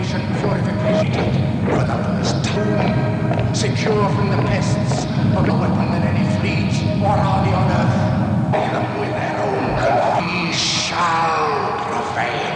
sanitation purification for the first time. Secure from the pests of no weapon that any fleet or army on earth, lay them with their own we shall prevail.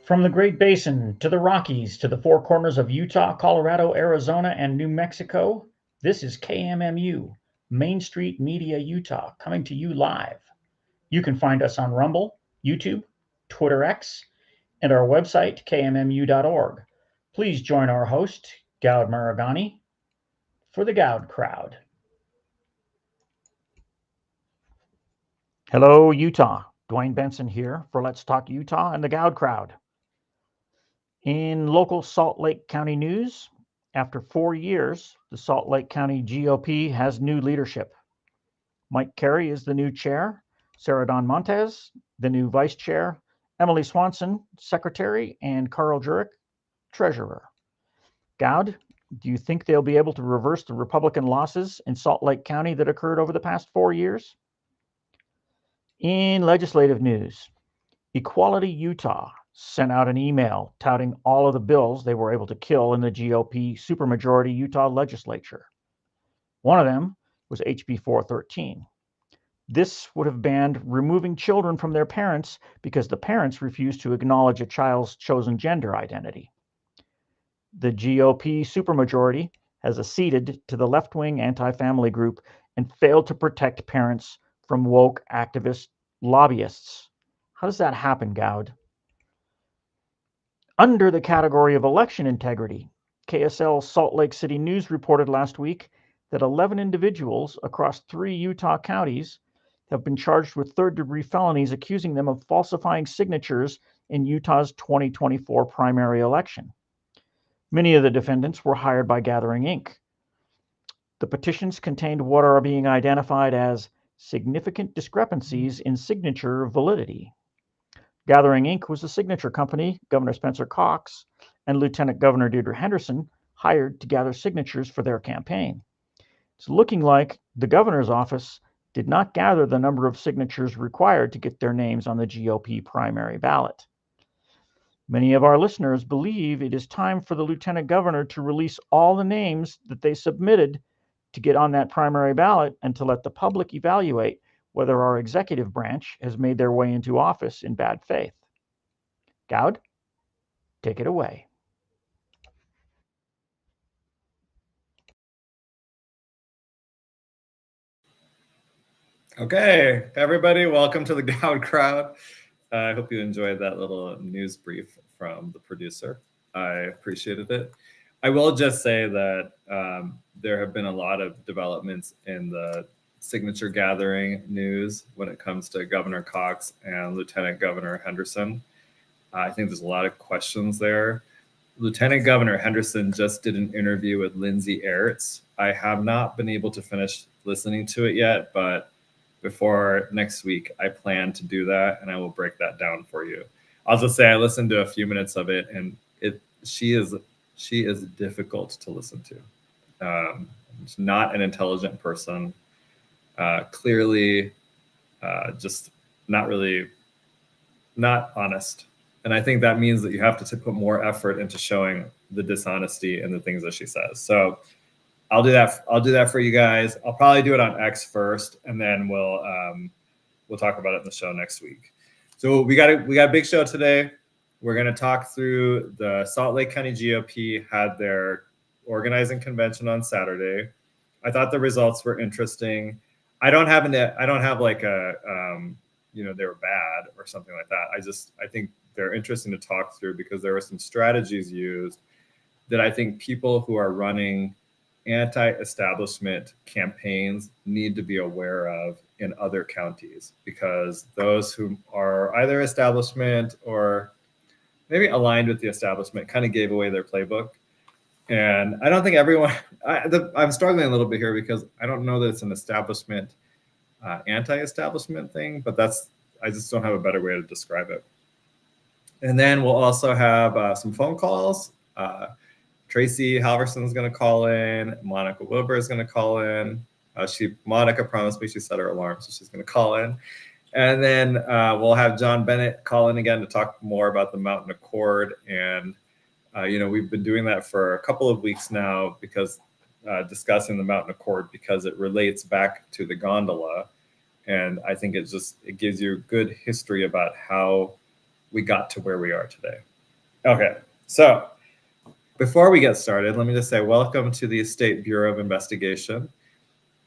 From the Great Basin to the Rockies to the four corners of Utah, Colorado, Arizona, and New Mexico, this is KMMU, Main Street Media Utah, coming to you live. You can find us on Rumble, YouTube, Twitter X, and our website, kmmu.org. Please join our host, Goud Maragani, for the Goud Crowd. Hello, Utah. Dwayne Benson here for Let's Talk Utah and the Goud Crowd. In local Salt Lake County news, after 4 years, the Salt Lake County GOP has new leadership. Mike Carey is the new chair, Sarah Dawn Montez, the new vice chair, Emily Swanson, secretary, and Carl Jurek, treasurer. Goud, do you think they'll be able to reverse the Republican losses in Salt Lake County that occurred over the past 4 years? In legislative news, Equality Utah sent out an email touting all of the bills they were able to kill in the GOP supermajority Utah legislature. One of them was HB 413. This would have banned removing children from their parents because the parents refused to acknowledge a child's chosen gender identity. The GOP supermajority has acceded to the left-wing anti-family group and failed to protect parents from woke activist lobbyists. How does that happen, Goud? Under the category of election integrity, KSL Salt Lake City News reported last week that 11 individuals across 3 Utah counties have been charged with third-degree felonies accusing them of falsifying signatures in Utah's 2024 primary election. Many of the defendants were hired by Gathering Inc. The petitions contained what are being identified as significant discrepancies in signature validity. Gathering Inc. was a signature company Governor Spencer Cox and Lieutenant Governor Deirdre Henderson hired to gather signatures for their campaign. It's looking like the governor's office did not gather the number of signatures required to get their names on the GOP primary ballot. Many of our listeners believe it is time for the lieutenant governor to release all the names that they submitted to get on that primary ballot and to let the public evaluate whether our executive branch has made their way into office in bad faith. Goud, take it away. Okay, everybody, welcome to the Goud Crowd. I hope you enjoyed that little news brief from the producer. I appreciated it. I will just say that there have been a lot of developments in the signature gathering news when it comes to Governor Cox and Lieutenant Governor Henderson. I think there's a lot of questions there. Lieutenant Governor Henderson just did an interview with Lindsay Aerts. I have not been able to finish listening to it yet, but before next week, I plan to do that, and I will break that down for you. I'll just say I listened to a few minutes of it, and she is difficult to listen to. She's not an intelligent person. Clearly just not honest. And I think that means that you have to put more effort into showing the dishonesty in the things that she says. So I'll do that. I'll do that for you guys. I'll probably do it on X first, and then we'll talk about it in the show next week. So we got a big show today. We're going to talk through the Salt Lake County GOP had their organizing convention on Saturday. I thought the results were interesting. I don't have like a they were bad or something like that. I think they're interesting to talk through because there were some strategies used that I think people who are running anti-establishment campaigns need to be aware of in other counties, because those who are either establishment or maybe aligned with the establishment kind of gave away their playbook. And I don't think everyone, I'm struggling a little bit here because I don't know that it's an establishment, anti-establishment thing, but I just don't have a better way to describe it. And then we'll also have some phone calls. Tracy Halverson is going to call in. Monica Wilbur is going to call in. Monica promised me she set her alarm, so she's going to call in. And then we'll have John Bennett call in again to talk more about the Mountain Accord. And, we've been doing that for a couple of weeks now because discussing the Mountain Accord because it relates back to the gondola. And I think it gives you a good history about how we got to where we are today. Okay, so before we get started, let me just say welcome to the State Bureau of Investigation.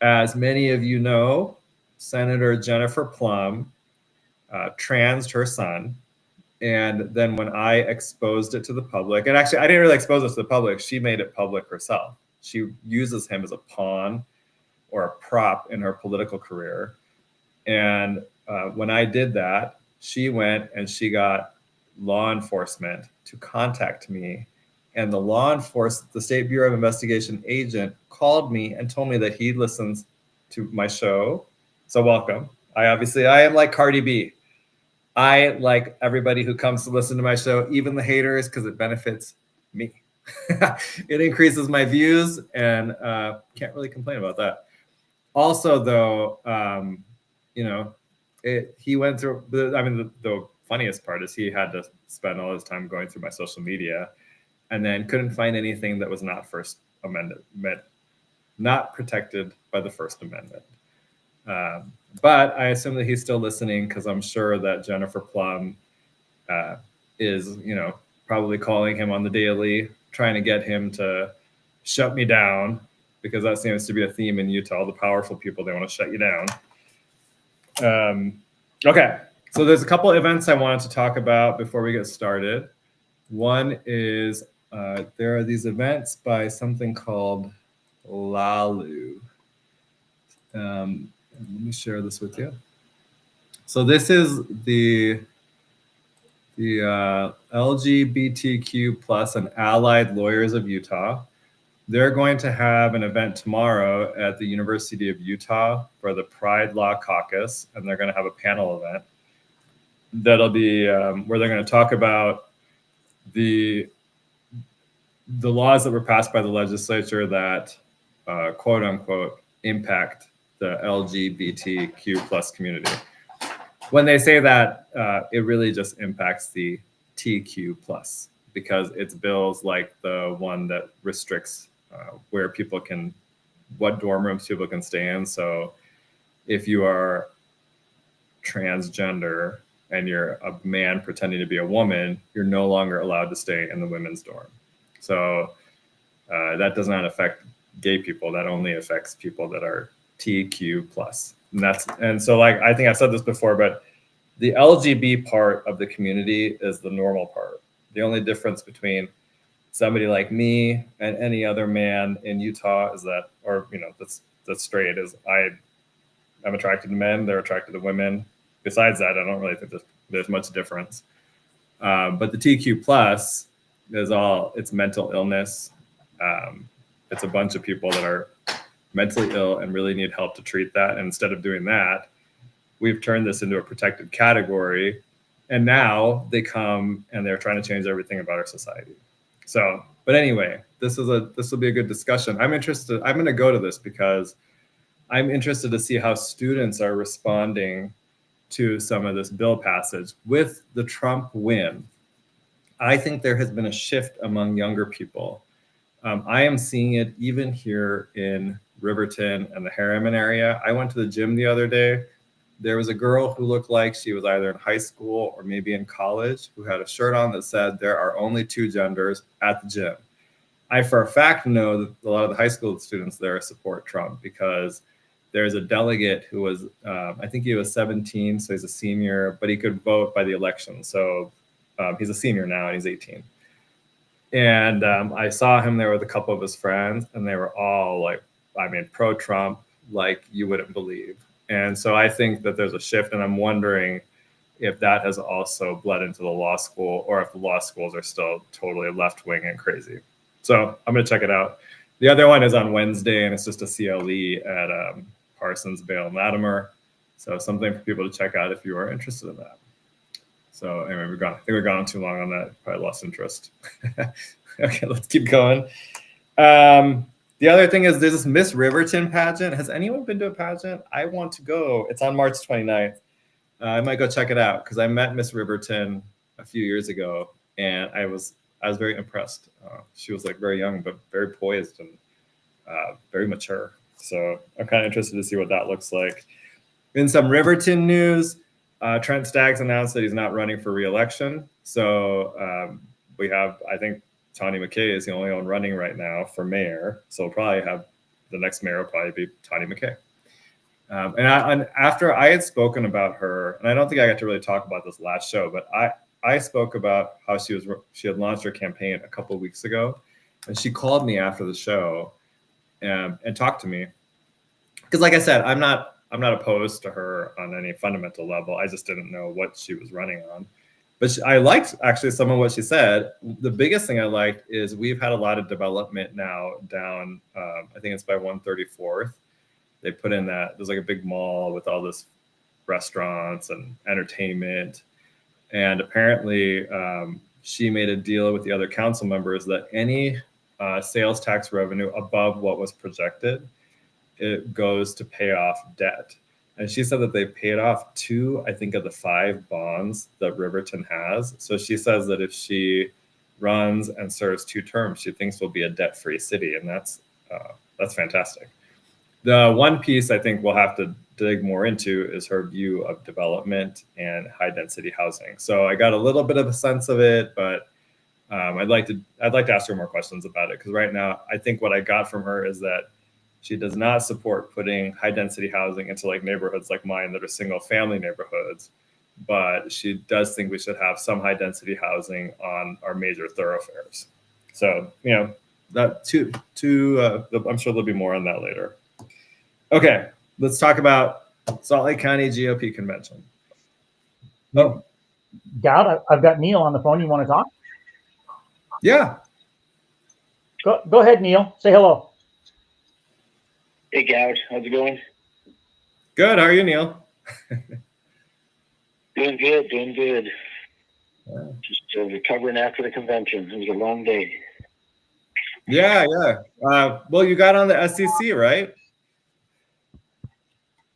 As many of you know, Senator Jennifer Plum transed her son. And then when I exposed it to the public, and actually I didn't really expose it to the public, she made it public herself. She uses him as a pawn or a prop in her political career. And when I did that, she went and she got law enforcement to contact me. And the State Bureau of Investigation agent called me and told me that he listens to my show. So welcome. I am like Cardi B. I like everybody who comes to listen to my show, even the haters, because it benefits me. It increases my views, and can't really complain about that. Also, though, he went through. The funniest part is he had to spend all his time going through my social media, and then couldn't find anything that was not First Amendment, not protected by the First Amendment. But I assume that he's still listening because I'm sure that Jennifer Plum is, probably calling him on the daily, trying to get him to shut me down, because that seems to be a theme in Utah. The powerful people, they want to shut you down. Okay, so there's a couple of events I wanted to talk about before we get started. One is there are these events by something called LALU. Let me share this with you. So this is the LGBTQ plus and allied lawyers of Utah. They're going to have an event tomorrow at the University of Utah for the Pride Law Caucus, and they're going to have a panel event that'll be where they're going to talk about the laws that were passed by the legislature that quote unquote impact the LGBTQ plus community. When they say that, it really just impacts the TQ plus, because it's bills like the one that restricts what dorm rooms people can stay in. So if you are transgender and you're a man pretending to be a woman, you're no longer allowed to stay in the women's dorm. So that does not affect gay people. That only affects people that are TQ plus. And so I think I've said this before, but the LGB part of the community is the normal part. The only difference between somebody like me and any other man in Utah is that, or that's straight, is I'm attracted to men, they're attracted to women. Besides that, I don't really think there's much difference. But the TQ plus it's mental illness. It's a bunch of people that are mentally ill and really need help to treat that. And instead of doing that, we've turned this into a protected category. And now they come and they're trying to change everything about our society. So, but anyway, this will be a good discussion. I'm going to go to this because I'm interested to see how students are responding to some of this bill passage. With the Trump win, I think there has been a shift among younger people. I am seeing it even here in Riverton and the Harriman area. I went to the gym the other day. There was a girl who looked like she was either in high school or maybe in college who had a shirt on that said there are only two genders at the gym. I for a fact know that a lot of the high school students there support Trump because there's a delegate who was, I think he was 17, so he's a senior, but he could vote by the election. So he's a senior now and he's 18. And I saw him there with a couple of his friends, and they were all like, I mean, pro-Trump, like you wouldn't believe. And so I think that there's a shift, and I'm wondering if that has also bled into the law school, or if the law schools are still totally left-wing and crazy. So I'm going to check it out. The other one is on Wednesday, and it's just a CLE at Parsons, Vail, and Latimer. So something for people to check out if you are interested in that. So anyway, I think we've gone too long on that. Probably lost interest. Okay, let's keep going. The other thing is there's this Miss Riverton pageant. Has anyone been to a pageant? I want to go. It's on March 29th. I might go check it out because I met Miss Riverton a few years ago, and I was very impressed. She was like very young, but very poised and very mature. So I'm kind of interested to see what that looks like. In some Riverton news, Trent Staggs announced that he's not running for re-election. So we have, I think, Tawny McKay is the only one running right now for mayor. So we'll probably have the next mayor will probably be Tawny McKay. And after I had spoken about her, and I don't think I got to really talk about this last show, but I spoke about how she had launched her campaign a couple of weeks ago, and she called me after the show and talked to me. Because like I said, I'm not opposed to her on any fundamental level. I just didn't know what she was running on. But I liked actually some of what she said. The biggest thing I liked is we've had a lot of development now down, I think it's by 134th. They put in that, there's like a big mall with all this restaurants and entertainment. And apparently she made a deal with the other council members that any sales tax revenue above what was projected, it goes to pay off debt. And she said that they paid off 2, I think, of the 5 bonds that Riverton has. So she says that if she runs and serves 2 terms, she thinks we'll be a debt-free city, and that's fantastic. The one piece I think we'll have to dig more into is her view of development and high-density housing. So I got a little bit of a sense of it, but I'd like to ask her more questions about it, because right now I think what I got from her is that she does not support putting high density housing into like neighborhoods like mine that are single family neighborhoods, but she does think we should have some high density housing on our major thoroughfares. So, you know, that I'm sure there'll be more on that later. Okay, let's talk about Salt Lake County GOP convention. Oh, Goud, I've got Neil on the phone. You want to talk? Yeah. Go ahead, Neil. Say hello. Hey, Goud. How's it going? Good. How are you, Neil? Doing good. Yeah. Just recovering after the convention. It was a long day. Yeah. Well, you got on the SEC, right?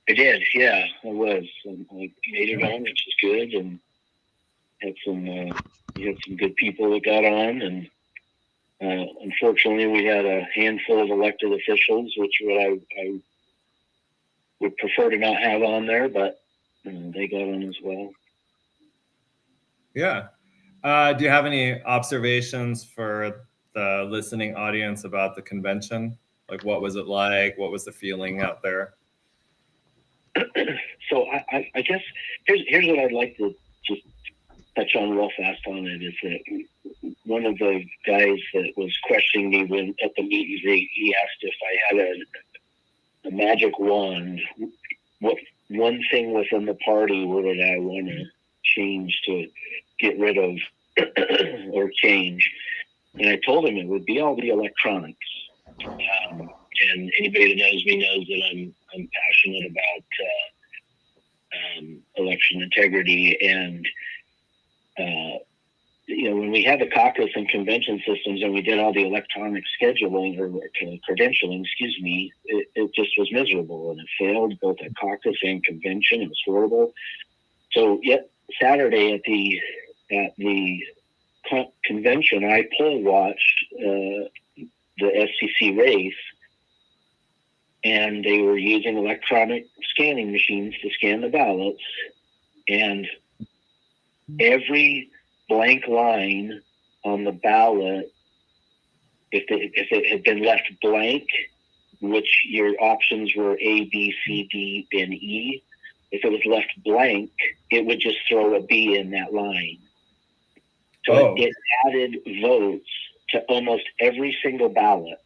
I did. Yeah, I was. I made it on, which is good, and had some good people that got on, and unfortunately, we had a handful of elected officials, which I would prefer to not have on there, but they got on as well. Yeah. Do you have any observations for the listening audience about the convention? Like, what was it like? What was the feeling out there? So I guess here's what I'd like to just touch on real fast on it is that one of the guys that was questioning me when at the meeting, he asked if I had a magic wand, what one thing within the party would I want to change to get rid of or change? And I told him it would be all the electronics. And anybody that knows me knows that I'm passionate about election integrity, and when we had the caucus and convention systems and we did all the electronic scheduling or credentialing, it just was miserable, and it failed both at caucus and convention. It was horrible. So Saturday at the convention, I poll watched the SCC race, and they were using electronic scanning machines to scan the ballots, and every blank line on the ballot, if it had been left blank, which your options were A, B, C, D, and E, if it was left blank, it would just throw a B in that line. So it added votes to almost every single ballot.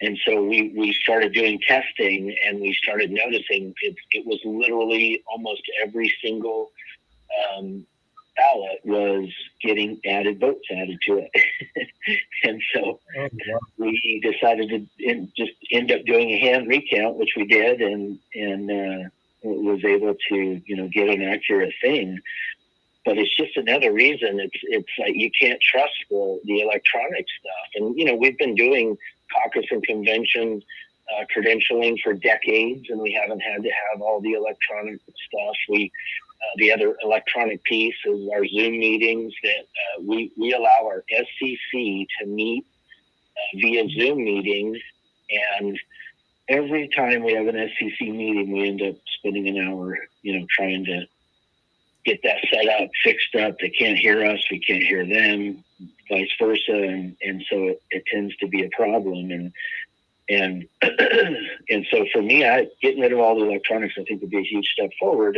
And so we started doing testing, and we started noticing it was literally almost every single ballot was getting votes added to it. And so we decided to just end up doing a hand recount, which we did, and was able to, get an accurate thing. But it's just another reason it's like you can't trust the electronic stuff. And, we've been doing caucus and convention credentialing for decades, and we haven't had to have all the electronic stuff. The other electronic piece is our Zoom meetings that we allow our SCC to meet via Zoom meetings. And every time we have an SCC meeting, we end up spending an hour, trying to get that set up, fixed up. They can't hear us, we can't hear them, vice versa, and so it tends to be a problem. And so for me, getting rid of all the electronics, I think would be a huge step forward.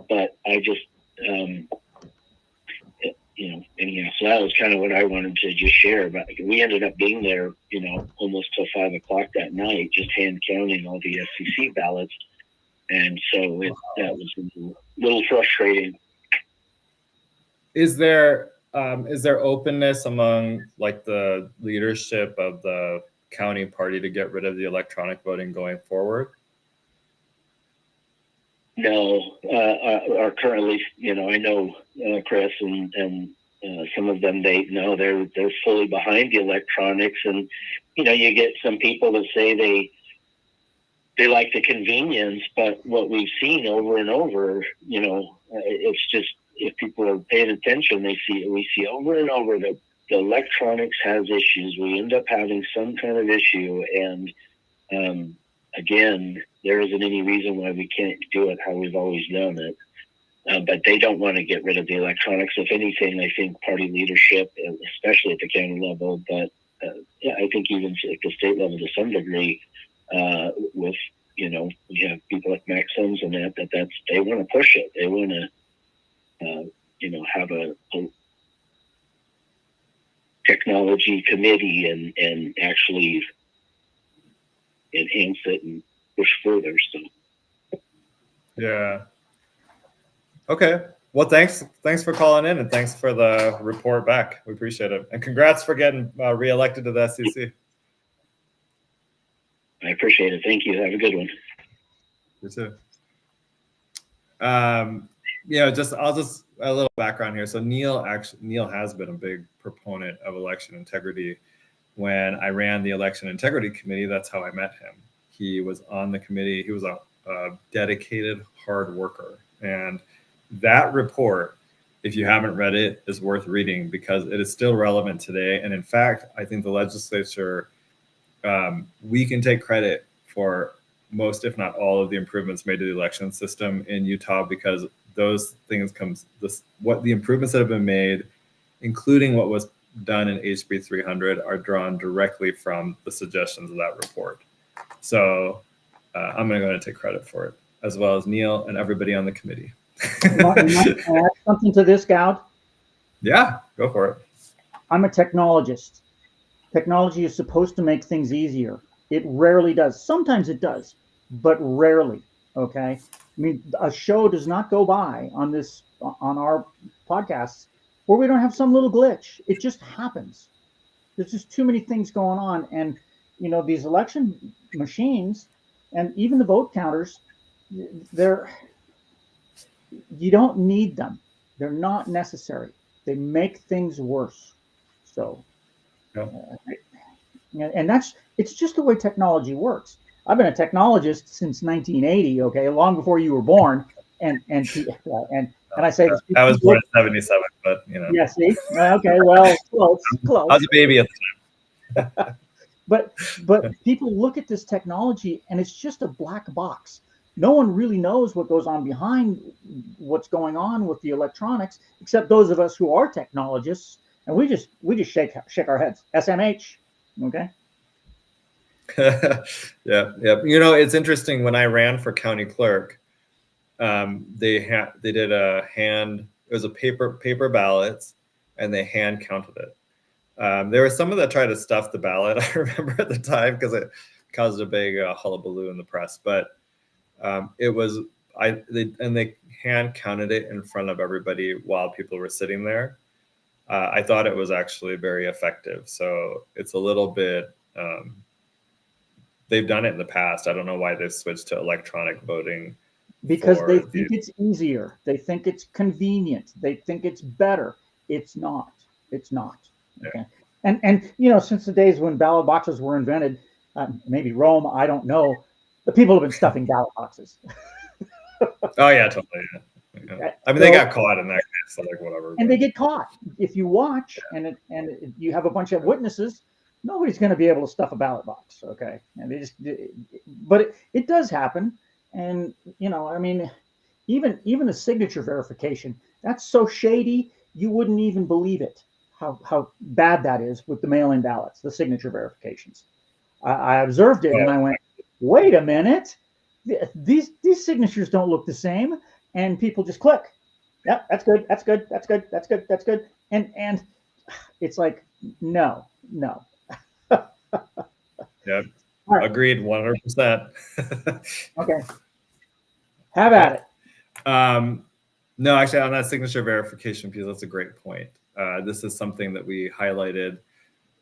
But I just, anyhow, so that was kind of what I wanted to just share. But we ended up being there, almost till 5 o'clock that night, just hand counting all the SCC ballots. And so that was a little frustrating. Is there openness among like the leadership of the county party to get rid of the electronic voting going forward? No, are currently, I know Chris and some of them, they're fully behind the electronics. And you get some people that say they like the convenience, but what we've seen over and over, it's just, if people are paying attention, we see over and over that the electronics has issues. We end up having some kind of issue, and again, there isn't any reason why we can't do it how we've always done it. But they don't want to get rid of the electronics. If anything, I think party leadership, especially at the county level, but I think even at the state level to some degree, with, we have people like Max Sims and that's they want to push it. They want to, have a technology committee and actually enhance it and push further. So. Yeah. Okay. Well, thanks for calling in, and thanks for the report back. We appreciate it. And congrats for getting reelected to the SCC. I appreciate it. Thank you. Have a good one. You too. I'll just a little background here. So Neil has been a big proponent of election integrity. When I ran the election integrity committee, that's how I met him. He was on the committee. He was a dedicated hard worker. And that report, if you haven't read it, is worth reading because it is still relevant today. And in fact, I think the legislature, we can take credit for most, if not all, of the improvements made to the election system in Utah, because those things what the improvements that have been made, including what was done in HB 300, are drawn directly from the suggestions of that report. So I'm going to go ahead and take credit for it, as well as Neil and everybody on the committee. Can I add something to this, Goud? Yeah, go for it. I'm a technologist. Technology is supposed to make things easier. It rarely does. Sometimes it does, but rarely. Okay. I mean, a show does not go by on our podcasts where we don't have some little glitch. It just happens. There's just too many things going on. And, these election machines and even the vote counters, you don't need them. They're not necessary. They make things worse. So, and it's just the way technology works. I've been a technologist since 1980, okay, long before you were born. and I say this. I was born in '77, but you know. Yeah. See. Okay. Well, close. I was a baby at the time. But people look at this technology and it's just a black box. No one really knows what goes on behind what's going on with the electronics, except those of us who are technologists, and we just shake our heads. SMH. Okay. Yeah. You know, it's interesting. When I ran for county clerk, they did a hand. It was a paper ballots, and they hand counted it. There were some that tried to stuff the ballot. I remember at the time because it caused a big hullabaloo in the press. But it was they hand counted it in front of everybody while people were sitting there. I thought it was actually very effective. So it's a little bit. They've done it in the past. I don't know why they've switched to electronic voting. Because they think it's easier. They think it's convenient. They think it's better. It's not. It's not. Okay. Yeah. And you know, since the days when ballot boxes were invented, maybe Rome, I don't know, the people have been stuffing ballot boxes. Oh yeah, totally. Yeah. I mean, they got caught in that case, so like whatever. And they get caught. If you watch and you have a bunch of witnesses, nobody's going to be able to stuff a ballot box. Okay. And they just, but it does happen. And, you know, I mean, even the signature verification, that's so shady, you wouldn't even believe it, how bad that is with the mail-in ballots, the signature verifications. I observed it and I went, wait a minute, these signatures don't look the same. And people just click. Yep, that's good, that's good, that's good, that's good, that's good. And it's like, no. Yep. Right. Agreed, 100%. Okay. Have at it. No, actually, on that signature verification piece, that's a great point. This is something that we highlighted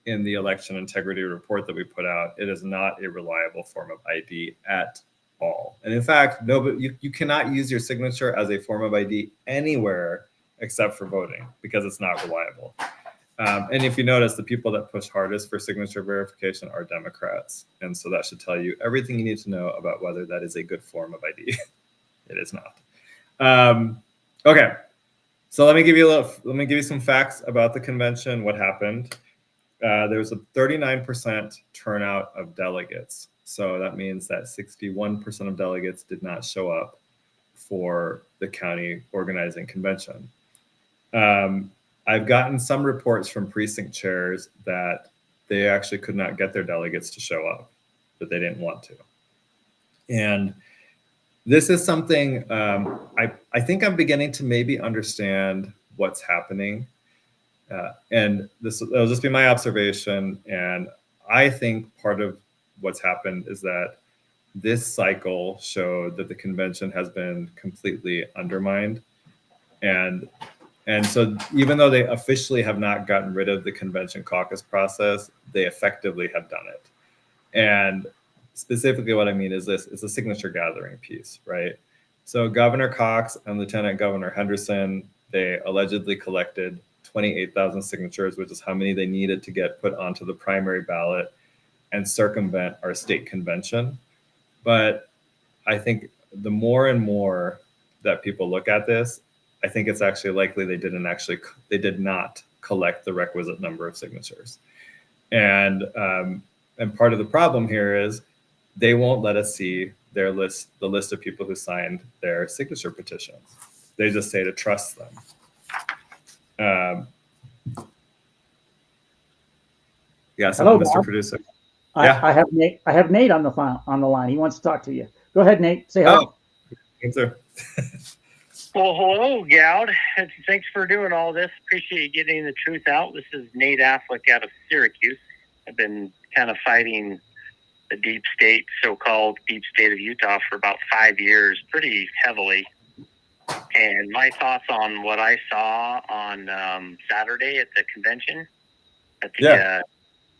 in the election integrity report that we put out. It is not a reliable form of ID at all. And in fact, you cannot use your signature as a form of ID anywhere except for voting because it's not reliable. And if you notice, the people that push hardest for signature verification are Democrats. And so that should tell you everything you need to know about whether that is a good form of ID. It is not. Okay. So let me give you some facts about the convention, what happened. There was a 39% turnout of delegates. So that means that 61% of delegates did not show up for the county organizing convention. I've gotten some reports from precinct chairs that they actually could not get their delegates to show up, that they didn't want to. And this is something I think I'm beginning to maybe understand what's happening. And that'll just be my observation. And I think part of what's happened is that this cycle showed that the convention has been completely undermined. And so even though they officially have not gotten rid of the convention caucus process, they effectively have done it. And specifically what I mean is this, it's a signature gathering piece, right? So Governor Cox and Lieutenant Governor Henderson, they allegedly collected 28,000 signatures, which is how many they needed to get put onto the primary ballot and circumvent our state convention. But I think the more and more that people look at this, I think it's actually likely they did not collect the requisite number of signatures. And part of the problem here is they won't let us see the list of people who signed their signature petitions. They just say to trust them. Yeah, hello, Mr. Bob. Producer. I have Nate on the line. He wants to talk to you. Go ahead, Nate. Say hello. Thanks, sir. Well, hello, Goud. Thanks for doing all this. Appreciate you getting the truth out. This is Nate Affleck out of Syracuse. I've been kind of fighting the deep state, so-called deep state of Utah for about 5 years, pretty heavily. And my thoughts on what I saw on Saturday at the convention, at the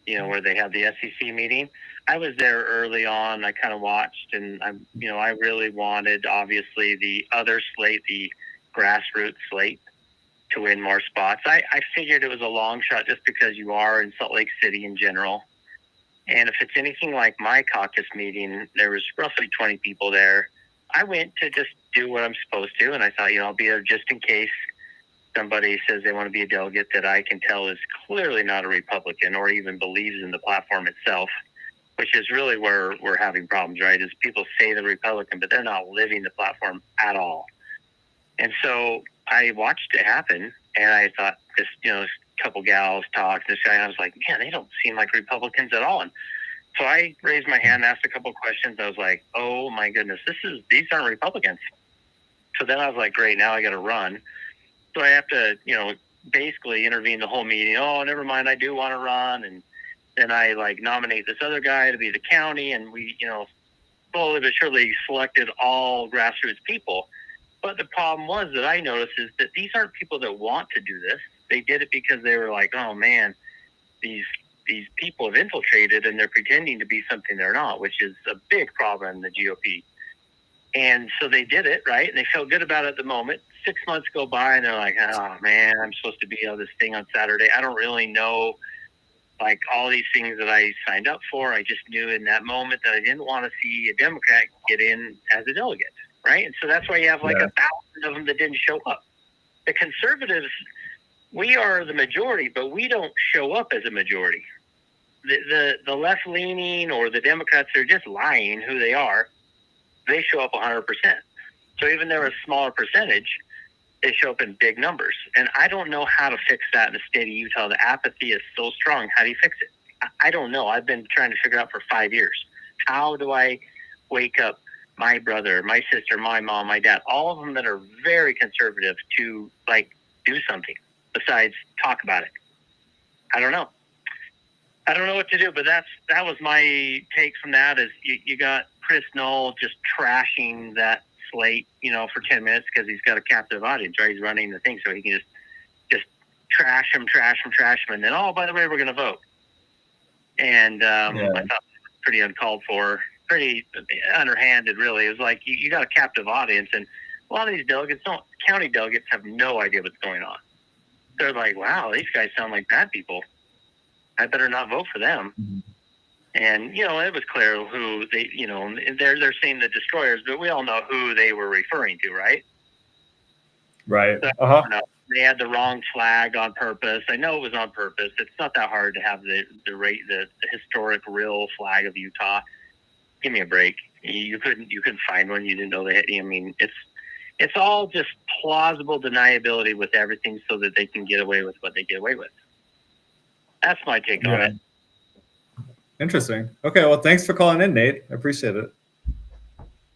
where they had the SEC meeting. I was there early on. I kind of watched, and I really wanted, obviously, the other slate, the grassroots slate, to win more spots. I figured it was a long shot just because you are in Salt Lake City in general. And if it's anything like my caucus meeting, there was roughly 20 people there. I went to just do what I'm supposed to, and I thought, I'll be there just in case somebody says they want to be a delegate that I can tell is clearly not a Republican or even believes in the platform itself, which is really where we're having problems, right? Is people say they're Republican, but they're not living the platform at all. And so I watched it happen, and I thought this couple gals talked, this guy, and I was like, man, they don't seem like Republicans at all. And so I raised my hand, asked a couple of questions. I was like, oh my goodness, these aren't Republicans. So then I was like, great, now I got to run. So I have to, basically intervene the whole meeting. Oh, never mind, I do want to run. And then I nominate this other guy to be the county. And we, slowly but surely selected all grassroots people. But the problem was that I noticed is that these aren't people that want to do this. They did it because they were like, oh man, these people have infiltrated and they're pretending to be something they're not, which is a big problem in the GOP. And so they did it, right? And they felt good about it at the moment. 6 months go by and they're like, oh man, I'm supposed to be on this thing on Saturday. I don't really know all these things that I signed up for. I just knew in that moment that I didn't want to see a Democrat get in as a delegate, right? And so that's why you have 1,000 of them that didn't show up. The conservatives, we are the majority, but we don't show up as a majority. The left-leaning or the Democrats are just lying who they are. They show up 100%. So even though they're a smaller percentage, they show up in big numbers. And I don't know how to fix that in the state of Utah. The apathy is so strong. How do you fix it? I don't know. I've been trying to figure out for 5 years. How do I wake up my brother, my sister, my mom, my dad, all of them that are very conservative to do something besides talk about it? I don't know. I don't know what to do, but that was my take from that. Is you got Chris Knoll just trashing that slate, for 10 minutes because he's got a captive audience, right? He's running the thing, so he can just trash him, and then, oh, by the way, we're going to vote. And I thought it was pretty uncalled for, pretty underhanded, really. It was like you got a captive audience, and a lot of these county delegates have no idea what's going on. They're like, wow, these guys sound like bad people. I better not vote for them. Mm-hmm. And, it was clear who they, they're saying the destroyers, but we all know who they were referring to, right? Right. So, they had the wrong flag on purpose. I know it was on purpose. It's not that hard to have the historic real flag of Utah. Give me a break. You couldn't find one. You didn't know they had, it's all just plausible deniability with everything so that they can get away with what they get away with. That's my take on it. Interesting. Okay, well, thanks for calling in, Nate. I appreciate it.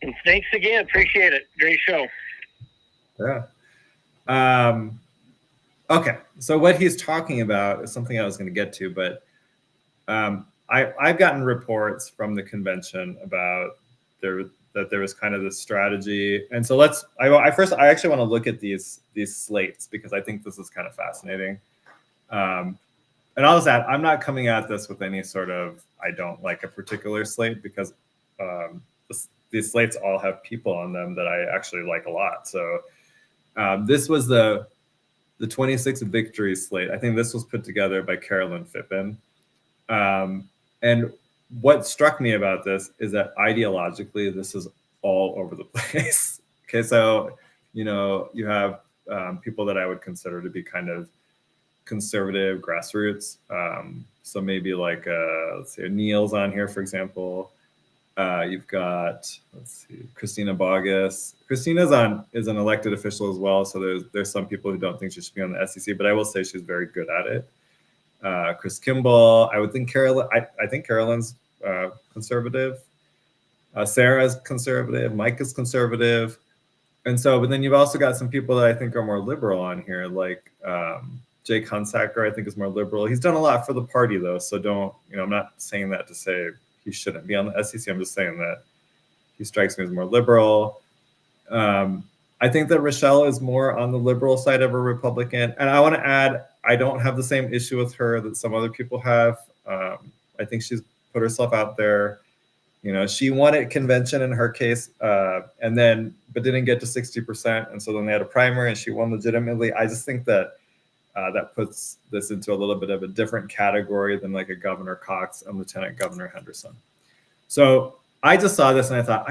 And thanks again. Appreciate it. Great show. Yeah. Okay, so what he's talking about is something I was going to get to, but I've gotten reports from the convention about that there was kind of this strategy, and so I actually want to look at these slates because I think this is kind of fascinating. And I'll just add, I'm not coming at this with any sort of, I don't like a particular slate because these slates all have people on them that I actually like a lot. So this was the 26th victory slate. I think this was put together by Carolyn Phippen. And what struck me about this is that ideologically, this is all over the place. Okay, so, you have people that I would consider to be kind of conservative grassroots. So maybe let's say Neil's on here, for example. You've got, Christina Bogus. Christina is an elected official as well. So there's some people who don't think she should be on the SEC, but I will say she's very good at it. Chris Kimball. I would think I think Carolyn's conservative. Sarah's conservative. Mike is conservative. And so, but then you've also got some people that I think are more liberal on here, like Jake Hunsaker, I think, is more liberal. He's done a lot for the party, though. So I'm not saying that to say he shouldn't be on the SEC. I'm just saying that he strikes me as more liberal. I think that Rochelle is more on the liberal side of a Republican. And I want to add, I don't have the same issue with her that some other people have. I think she's put herself out there. She won at convention in her case, but didn't get to 60%. And so then they had a primary and she won legitimately. I just think that that puts this into a little bit of a different category than like a Governor Cox and Lieutenant Governor Henderson. So I just saw this and I thought,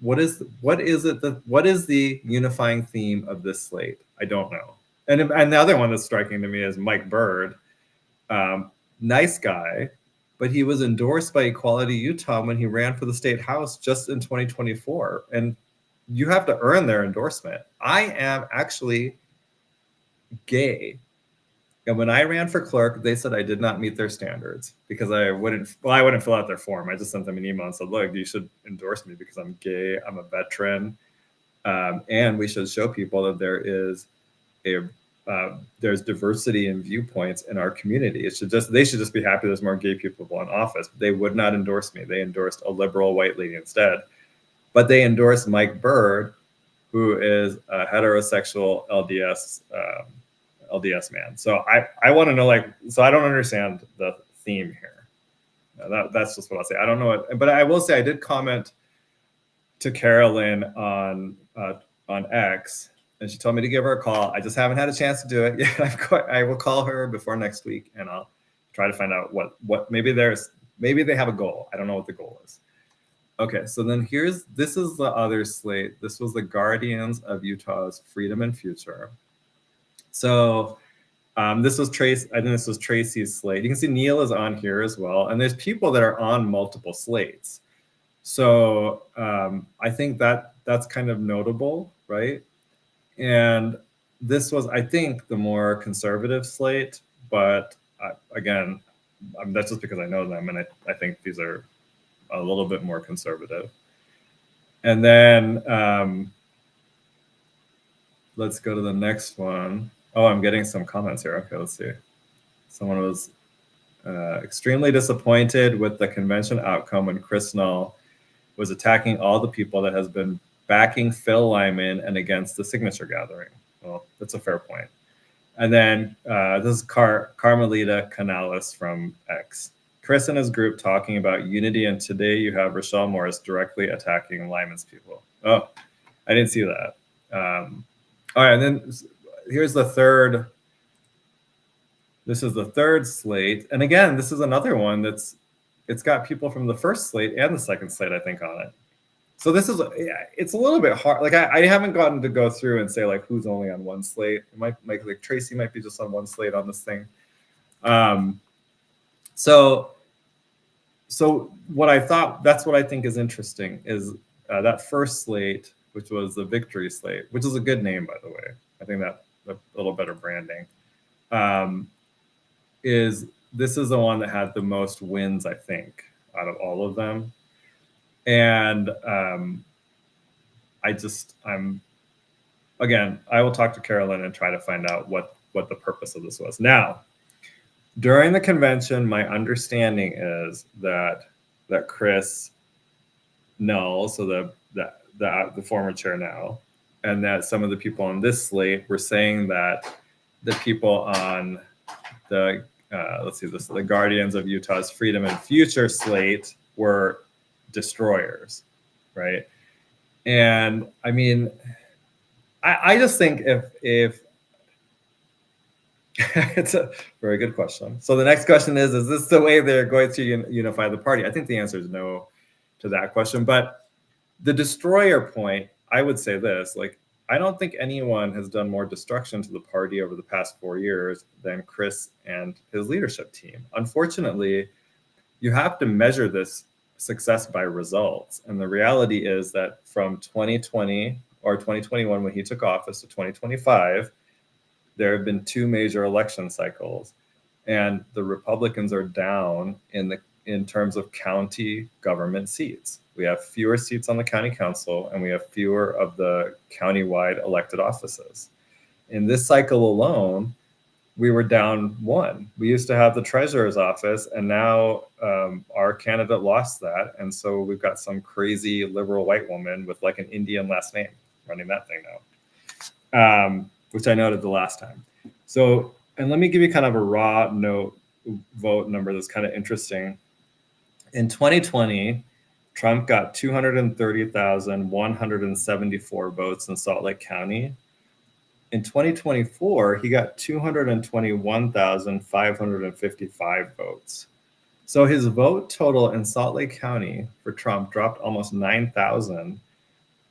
what is the unifying theme of this slate? I don't know. And the other one that's striking to me is Mike Bird, nice guy, but he was endorsed by Equality Utah when he ran for the state house just in 2024, and you have to earn their endorsement. I am actually gay. And when I ran for clerk, they said I did not meet their standards because I wouldn't fill out their form. I just sent them an email and said, look, you should endorse me because I'm gay, I'm a veteran, and we should show people that there's diversity in viewpoints in our community. They should just be happy there's more gay people in office. They would not endorse me. They endorsed a liberal white lady instead. But they endorsed Mike Bird, who is a heterosexual LDS man. So I want to know, so I don't understand the theme here. That's just what I'll say. I don't know but I will say I did comment to Carolyn on X, and she told me to give her a call. I just haven't had a chance to do it yet. I will call her before next week, and I'll try to find out what maybe they have a goal. I don't know what the goal is. Okay, so then this is the other slate. This was the Guardians of Utah's Freedom and Future. So this was Tracy's slate. You can see Neil is on here as well, and there's people that are on multiple slates. So I think that's kind of notable, right? And this was, I think, the more conservative slate, but again, that's just because I know them, and I think these are a little bit more conservative. And then let's go to the next one. Oh, I'm getting some comments here. Okay, let's see. Someone was extremely disappointed with the convention outcome when Chris Null was attacking all the people that has been backing Phil Lyman and against the signature gathering. Well, that's a fair point. And then this is Carmelita Canales from X. Chris and his group talking about unity, and today you have Rochelle Morris directly attacking Lyman's people. Oh, I didn't see that. All right, and then here's the third. This is the third slate, and again, this is another one it's got people from the first slate and the second slate, I think, on it. So this is, it's a little bit hard. Like I haven't gotten to go through and say like who's only on one slate. It might like Tracy might be just on one slate on this thing. So what I thought, that's what I think is interesting is that first slate, which was the victory slate, which is a good name, by the way. I think that a little better branding. This is the one that had the most wins, I think, out of all of them. And I will talk to Carolyn and try to find out what the purpose of this was. Now, during the convention, my understanding is that Chris Null, so the former chair now, and that some of the people on this slate were saying that the people on the the Guardians of Utah's Freedom and Future slate were destroyers, right? And I mean, I just think if it's a very good question. So the next question is this the way they're going to unify the party? I think the answer is no to that question. But the destroyer point, I would say this, like, I don't think anyone has done more destruction to the party over the past 4 years than Chris and his leadership team. Unfortunately, you have to measure this success by results. And the reality is that from 2020 or 2021, when he took office, to 2025, there have been 2 major election cycles, and the Republicans are down in terms of county government seats. We have fewer seats on the county council, and we have fewer of the countywide elected offices. In this cycle alone, we were down 1. We used to have the treasurer's office, and now our candidate lost that. And so we've got some crazy liberal white woman with like an Indian last name running that thing now, which I noted the last time. So, and let me give you kind of a raw vote number that's kind of interesting. In 2020, Trump got 230,174 votes in Salt Lake County. In 2024, he got 221,555 votes. So his vote total in Salt Lake County for Trump dropped almost 9,000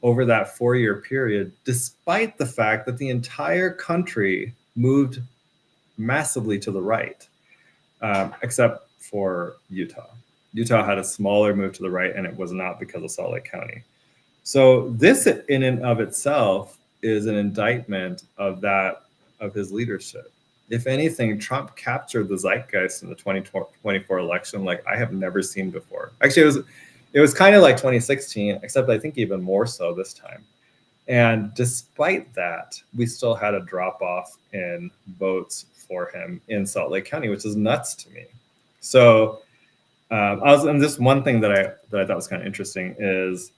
over that 4-year period, despite the fact that the entire country moved massively to the right, except for Utah. Utah had a smaller move to the right, and it was not because of Salt Lake County. So this in and of itself is an indictment of his leadership. If anything, Trump captured the zeitgeist in the 2024 election like I have never seen before. Actually, it was kind of like 2016, except I think even more so this time. And despite that, we still had a drop off in votes for him in Salt Lake County, which is nuts to me. So and just one thing that I thought was kind of interesting is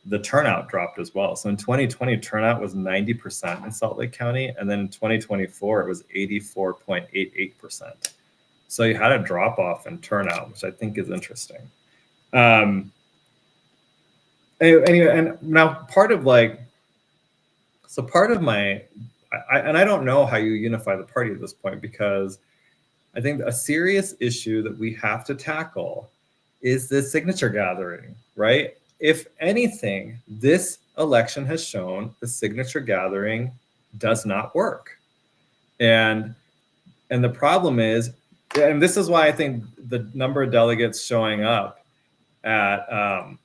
the turnout dropped as well. So in 2020, turnout was 90% in Salt Lake County, and then in 2024, it was 84.88%. So you had a drop off in turnout, which I think is interesting. Anyway, and now part of my, and I don't know how you unify the party at this point, because I think a serious issue that we have to tackle is the signature gathering, right? If anything, this election has shown the signature gathering does not work. And the problem is, and this is why I think the number of delegates showing up at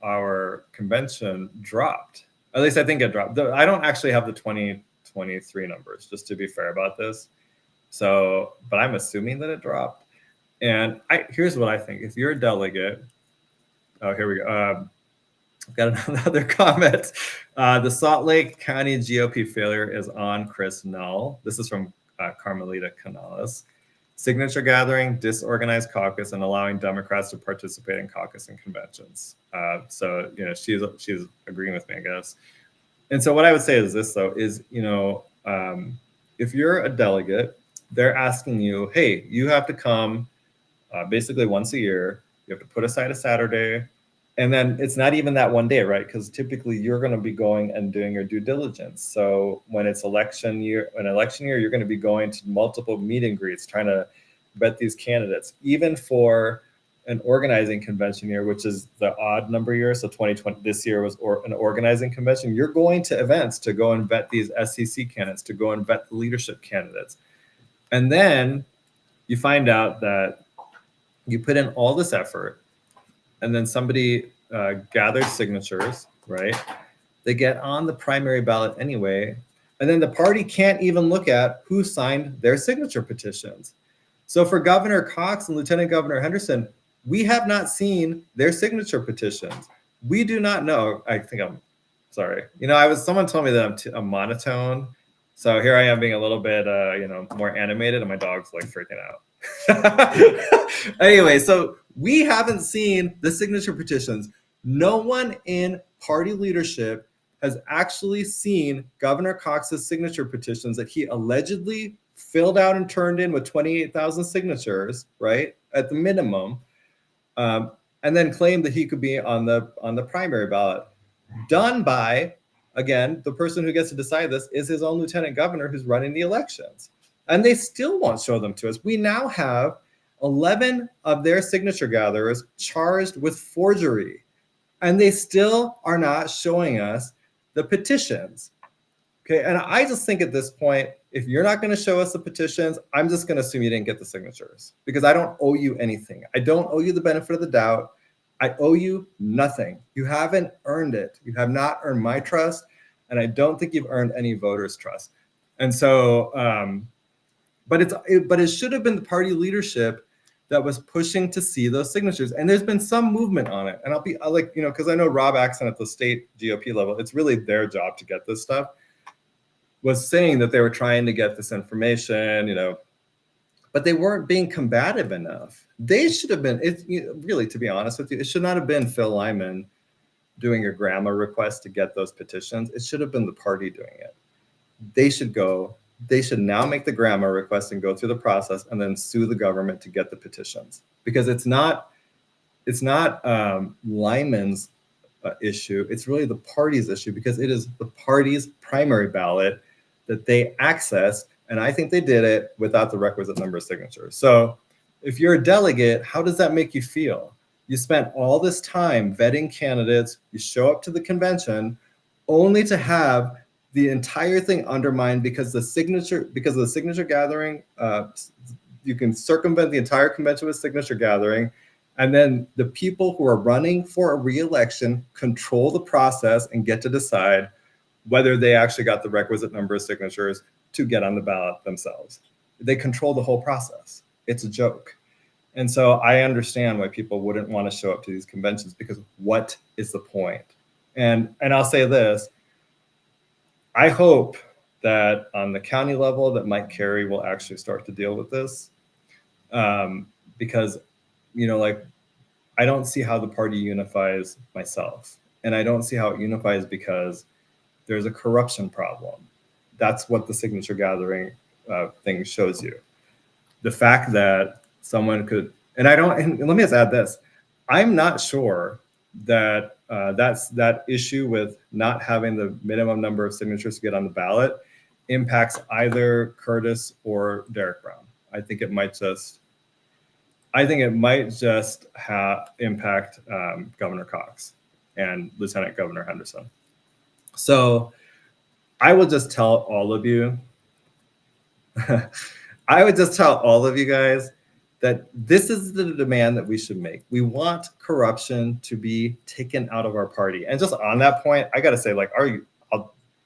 our convention dropped. At least I think it dropped. I don't actually have the 2023 numbers, just to be fair about this. So, but I'm assuming that it dropped. And here's what I think. If you're a delegate, oh, here we go. I've got another comment. The Salt Lake County GOP failure is on Chris Null. This is from Carmelita Canales. Signature gathering, disorganized caucus, and allowing Democrats to participate in caucus and conventions. So, she's agreeing with me, I guess. And so what I would say is this, though, is, if you're a delegate, they're asking you, hey, you have to come basically once a year. You have to put aside a Saturday. And then it's not even that one day, right? Because typically you're going to be going and doing your due diligence. So when it's election year, you're going to be going to multiple meet and greets, trying to vet these candidates. Even for an organizing convention year, which is the odd number year. So 2020, this year was an organizing convention. You're going to events to go and vet these SEC candidates, to go and vet the leadership candidates. And then you find out that you put in all this effort, and then somebody gathers signatures, right? They get on the primary ballot anyway, and then the party can't even look at who signed their signature petitions. So for Governor Cox and Lieutenant Governor Henderson, we have not seen their signature petitions. We do not know. I think I'm sorry. Someone told me that I'm monotone. So here I am being a little bit, more animated, and my dog's like freaking out. Anyway, so we haven't seen the signature petitions. No one in party leadership has actually seen Governor Cox's signature petitions that he allegedly filled out and turned in with 28,000 signatures, right, at the minimum, and then claimed that he could be on the primary ballot, done by, again, the person who gets to decide this is his own lieutenant governor who's running the elections. And they still won't show them to us. We now have 11 of their signature gatherers charged with forgery, and they still are not showing us the petitions. Okay, and I just think at this point, if you're not going to show us the petitions, I'm just going to assume you didn't get the signatures, because I don't owe you anything. I don't owe you the benefit of the doubt. I owe you nothing. You haven't earned it. You have not earned my trust, and I don't think you've earned any voters' trust. And so, but it should have been the party leadership that was pushing to see those signatures. And there's been some movement on it. And because I know Rob Axon at the state GOP level, it's really their job to get this stuff, was saying that they were trying to get this information, but they weren't being combative enough. They should have been, really, to be honest with you, it should not have been Phil Lyman doing your grandma request to get those petitions. It should have been the party doing it. They should now make the grandma request and go through the process and then sue the government to get the petitions, because it's not Lyman's issue. It's really the party's issue, because it is the party's primary ballot that they access. And I think they did it without the requisite number of signatures. So if you're a delegate, how does that make you feel? You spent all this time vetting candidates. You show up to the convention, only to have the entire thing undermined because of the signature gathering. You can circumvent the entire convention with signature gathering. And then the people who are running for a re-election control the process and get to decide whether they actually got the requisite number of signatures to get on the ballot themselves. They control the whole process. It's a joke. And so I understand why people wouldn't want to show up to these conventions, because what is the point? And I'll say this, I hope that on the county level that Mike Carey will actually start to deal with this. Because, you know, like, I don't see how the party unifies myself. And I don't see how it unifies because there's a corruption problem. That's what the signature gathering thing shows you. The fact that someone could, and let me just add this. I'm not sure that that issue with not having the minimum number of signatures to get on the ballot impacts either Curtis or Derek Brown. I think it might just impact Governor Cox and Lieutenant Governor Henderson. So I will just tell all of you, guys that this is the demand that we should make. We want corruption to be taken out of our party. And just on that point, I got to say, like, a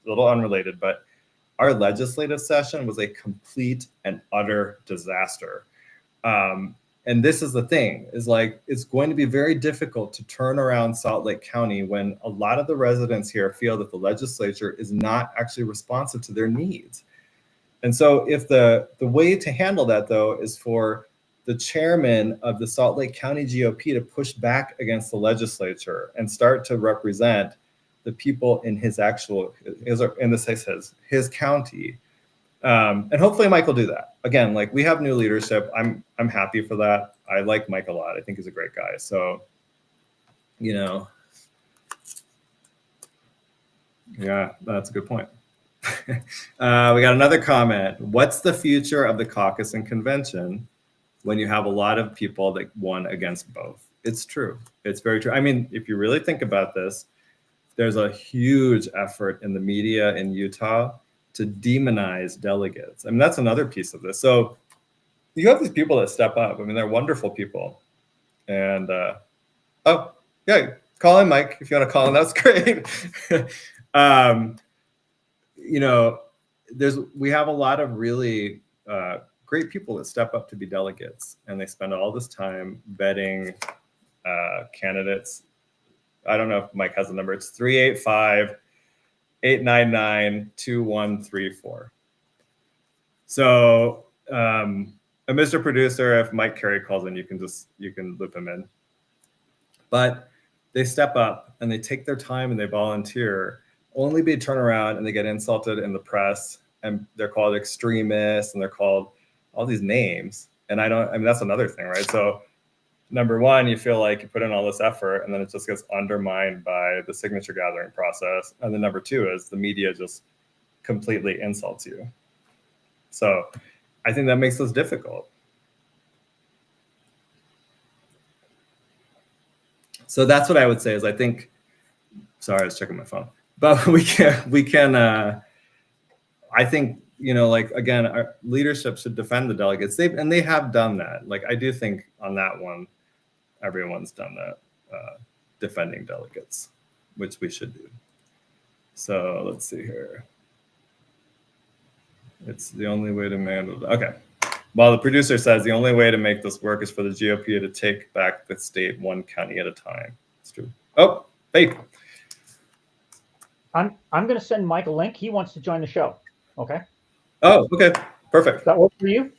little unrelated, but our legislative session was a complete and utter disaster. And this is the thing, is like, it's going to be very difficult to turn around Salt Lake County when a lot of the residents here feel that the legislature is not actually responsive to their needs. And so if the way to handle that, though, is for the chairman of the Salt Lake County GOP to push back against the legislature and start to represent the people in his county. And hopefully Mike will do that. Again, like, we have new leadership. I'm happy for that. I like Mike a lot. I think he's a great guy. So, you know, yeah, that's a good point. We got another comment. What's the future of the caucus and convention when you have a lot of people that won against both? It's true. It's very true. I mean, if you really think about this, there's a huge effort in the media in Utah to demonize delegates. I mean, that's another piece of this. So you have these people that step up. I mean, they're wonderful people. And, oh, yeah, call in, Mike, if you want to call in. That's great. You know, we have a lot of really great people that step up to be delegates, and they spend all this time vetting candidates. I don't know if Mike has the number. It's 385-899-2134. So, Mr. Producer, if Mike Carey calls in, you can loop him in. But they step up and they take their time and they volunteer, only be turned around and they get insulted in the press, and they're called extremists and they're called all these names. And that's another thing, right? So number one, you feel like you put in all this effort and then it just gets undermined by the signature gathering process. And then number two is the media just completely insults you. So I think that makes this difficult. So that's what I would say is I was checking my phone, but we can, I think, you know, like, again, our leadership should defend the delegates. They have done that. Like, I do think on that one, everyone's done that, defending delegates, which we should do. So let's see here. It's the only way to handle it. Okay. Well, the producer says the only way to make this work is for the GOP to take back the state one county at a time. It's true. Oh, fake. I'm going to send Mike a link. He wants to join the show. Okay. Oh, okay. Perfect. Does that work for you?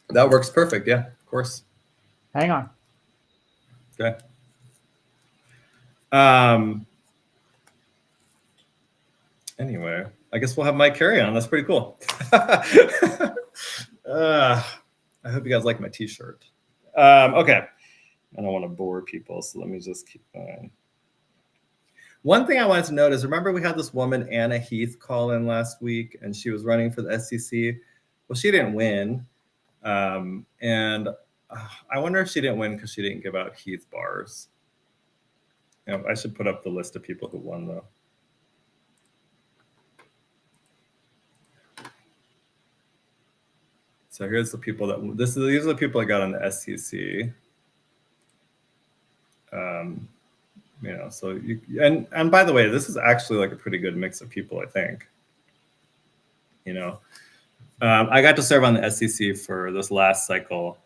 That works perfect. Yeah, of course. Hang on. Okay. Anyway, I guess we'll have Mike Carey on. That's pretty cool. I hope you guys like my t-shirt. Okay. I don't want to bore people, so let me just keep going. One thing I wanted to note is, remember we had this woman, Anna Heath, call in last week, and she was running for the SEC. Well, she didn't win. And I wonder if she didn't win because she didn't give out Heath bars. You know, I should put up the list of people who won, though. So here's the people that these are the people I got on the SCC. So you, and by the way, this is actually like a pretty good mix of people, I think. I got to serve on the SCC for this last cycle.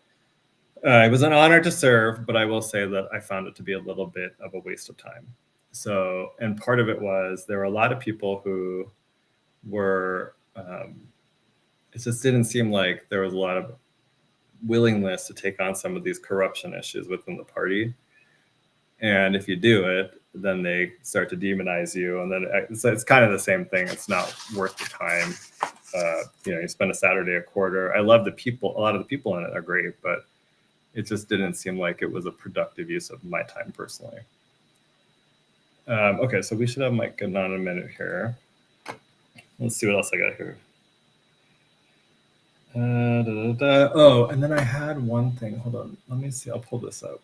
It was an honor to serve, but I will say that I found it to be a little bit of a waste of time. So, and part of it was there were a lot of people who were, it just didn't seem like there was a lot of willingness to take on some of these corruption issues within the party. And if you do it, then they start to demonize you. And then it's kind of the same thing. It's not worth the time. You spend a Saturday a quarter. I love the people. A lot of the people in it are great, but it just didn't seem like it was a productive use of my time personally. Okay, so we should have Mike getting on in a minute here. Let's see what else I got here. Oh, and then I had one thing. Hold on. Let me see. I'll pull this up.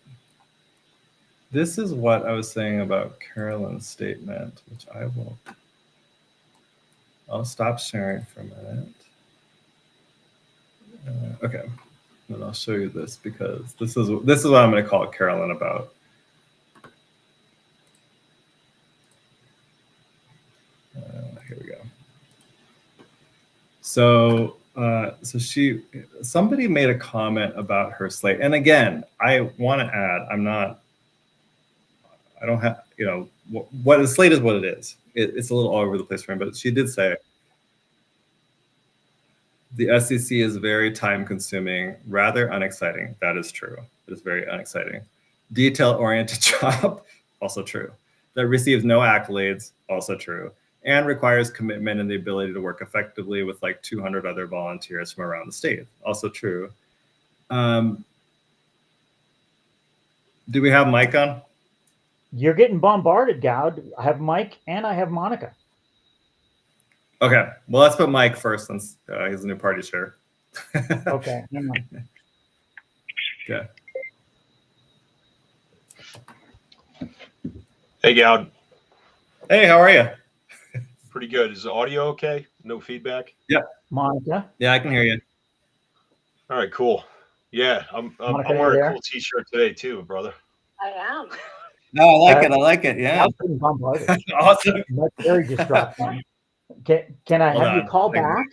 This is what I was saying about Carolyn's statement, which I'll stop sharing for a minute. Okay. And I'll show you this because this is what I'm going to call Carolyn about. Here we go. So somebody made a comment about her slate, and again, I want to add, I don't have, what the slate is what it is. It's a little all over the place for me, but she did say the SEC is very time-consuming, rather unexciting. That is true. It is very unexciting. Detail-oriented job, also true. That receives no accolades, also true. And requires commitment and the ability to work effectively with like 200 other volunteers from around the state, also true. Do we have Mike on? You're getting bombarded, Goud. I have Mike and I have Monica. Okay, well, let's put Mike first since he's a new party chair. Okay. Okay. Hey, Goud. Hey, how are you? Pretty good. Is the audio okay? No feedback? Yeah. Monica? Yeah, I can hear you. All right, cool. Yeah, I'm Monica, wearing you a there? cool t-shirt today too, brother. I am. No, I like it. Yeah. I'm getting bombarded. Awesome. That's very distracting. Can I Hold have you on. call Okay. back?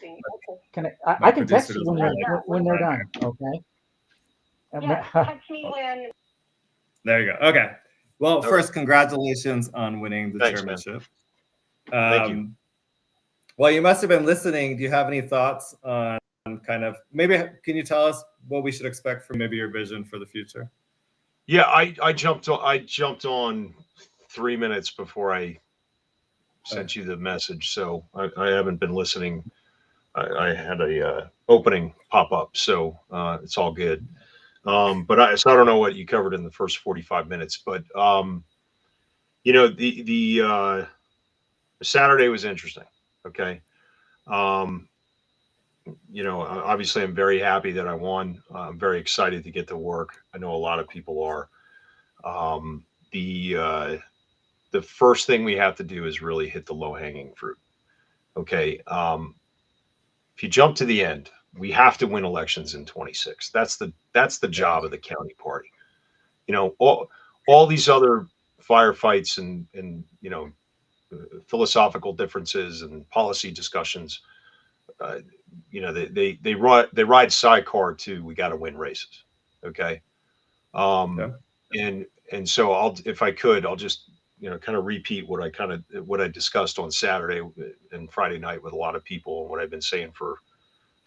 Can I My can text producer you doesn't when they're done. Okay. Yeah, text me when. There you go. Okay. Well, Okay. first, congratulations on winning the Thanks, man. chairmanship. Thank you. Well, you must have been listening. Do you have any thoughts on kind of, maybe can you tell us what we should expect from maybe your vision for the future? Yeah, I jumped on 3 minutes before I sent you the message, so I haven't been listening. I had a opening pop up, so it's all good. But I don't know what you covered in the first 45 minutes, but the Saturday was interesting. Okay. Obviously I'm very happy that I won. I'm very excited to get to work. I know a lot of people are. The first thing we have to do is really hit the low hanging fruit. Okay. If you jump to the end, we have to win elections in 26. That's the job of the county party. All these other firefights and philosophical differences and policy discussions, they ride sidecar to we got to win races. Okay. And so if I'll just kind of repeat what I discussed on Saturday and Friday night with a lot of people and what I've been saying for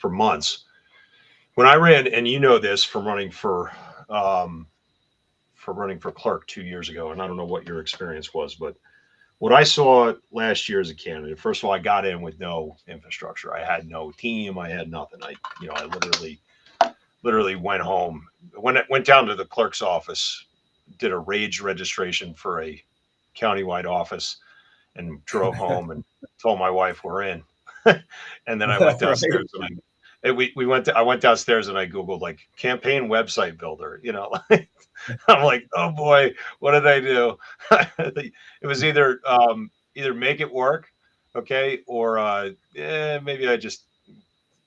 months. When I ran, and this from running for clerk 2 years ago, and I don't know what your experience was, but what I saw last year as a candidate, first of all, I got in with no infrastructure. I had no team. I had nothing. I literally went home. Went down to the clerk's office, did a rage registration for a countywide office, and drove home and told my wife we're in. And then I went downstairs I went downstairs and I Googled like campaign website builder, I'm like, oh boy, what did I do? It was either make it work. Okay. Or maybe I just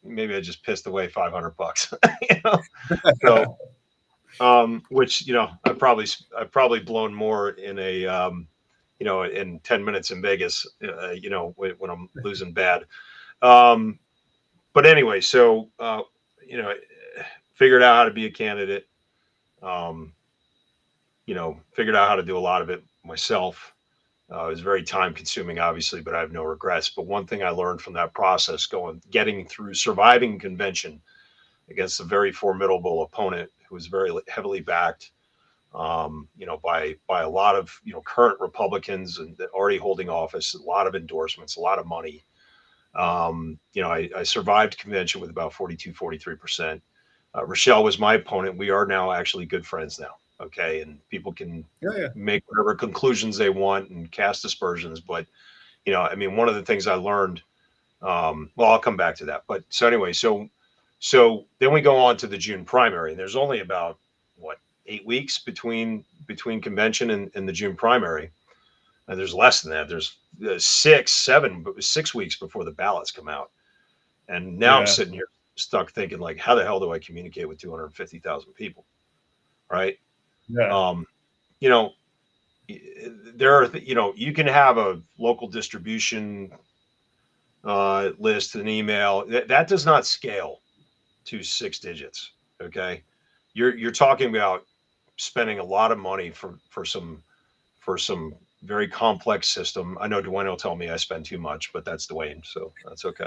maybe I just pissed away $500, you know? So, which, you know, I've probably blown more in a, you know, in 10 minutes in Vegas, you know, when I'm losing bad. But anyway, so, you know, figured out how to be a candidate, you know, figured out how to do a lot of it myself. It was very time consuming, obviously, but I have no regrets. But one thing I learned from that process, getting through surviving convention against a very formidable opponent who was very heavily backed, you know, by a lot of, you know, current Republicans and already holding office, a lot of endorsements, a lot of money. You know, I survived convention with about 43%. Rochelle was my opponent. We are now actually good friends now. Okay. And people can make whatever conclusions they want and cast aspersions. But, you know, I mean, one of the things I learned, well, I'll come back to that. But so anyway, so then we go on to the June primary, and there's only about 8 weeks between convention and the June primary. And there's less than that. There's 6 weeks before the ballots come out. And now I'm sitting here stuck thinking, like, how the hell do I communicate with 250,000 people? Right. Yeah. You know, there are, you know, you can have a local distribution list, an email that does not scale to 6 digits. Okay. You're talking about spending a lot of money for some very complex system. I know Dwayne will tell me I spend too much, but that's Dwayne, so that's okay.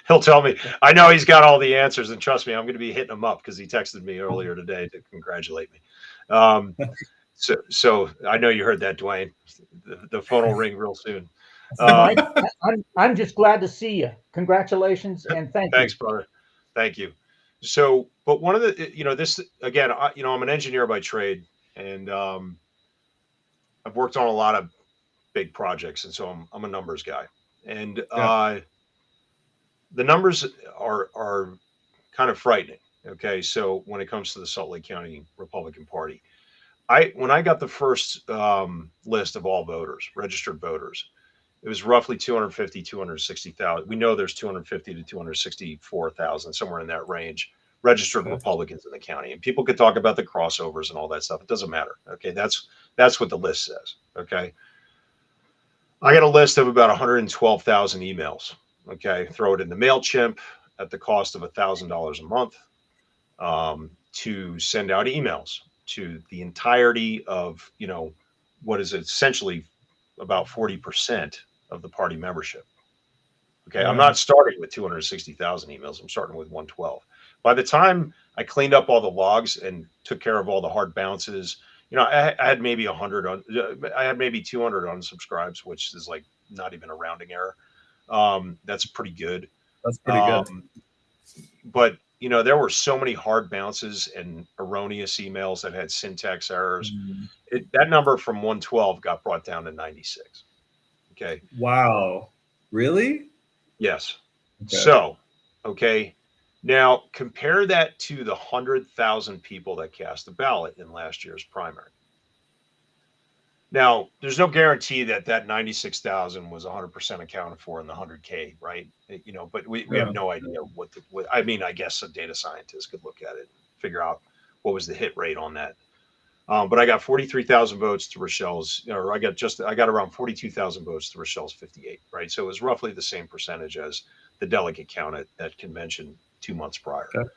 He'll tell me. I know he's got all the answers, and trust me, I'm going to be hitting him up because he texted me earlier today to congratulate me. So I know you heard that, Dwayne. The phone will ring real soon. Mike, I'm just glad to see you. Congratulations and thanks, brother. Thank you. So, but one of the, you know, this again, you know, I'm an engineer by trade, and I've worked on a lot of big projects, and so I'm a numbers guy, and the numbers are kind of frightening. Okay, so when it comes to the Salt Lake County Republican Party, when I got the first list of all voters, registered voters, it was roughly 250, 260,000. We know there's 250 to 264,000, somewhere in that range, registered Republicans in the county. And people could talk about the crossovers and all that stuff. It doesn't matter. Okay, that's what the list says. Okay, I got a list of about 112,000 emails. Okay, throw it in the MailChimp at the cost of $1,000 a month to send out emails to the entirety of, you know, what is essentially about 40% of the party membership. Okay, I'm not starting with 260,000 emails. I'm starting with 112. By the time I cleaned up all the logs and took care of all the hard bounces, you know, I had maybe 100 on. I had maybe 200 unsubscribes, which is like not even a rounding error. That's pretty good. That's pretty good. But you know, there were so many hard bounces and erroneous emails that had syntax errors. That number from 112 got brought down to 96. Okay. Wow. Really? Yes. Okay. So, okay. Now compare that to the 100,000 people that cast a ballot in last year's primary. Now, there's no guarantee that 96,000 was 100% accounted for in the 100K, right? You know, but we have no idea what I mean, I guess a data scientist could look at it, figure out what was the hit rate on that. But I got 43,000 votes to Rochelle's, or I got around 42,000 votes to Rochelle's 58, right? So it was roughly the same percentage as the delegate count at that convention 2 months prior. Okay.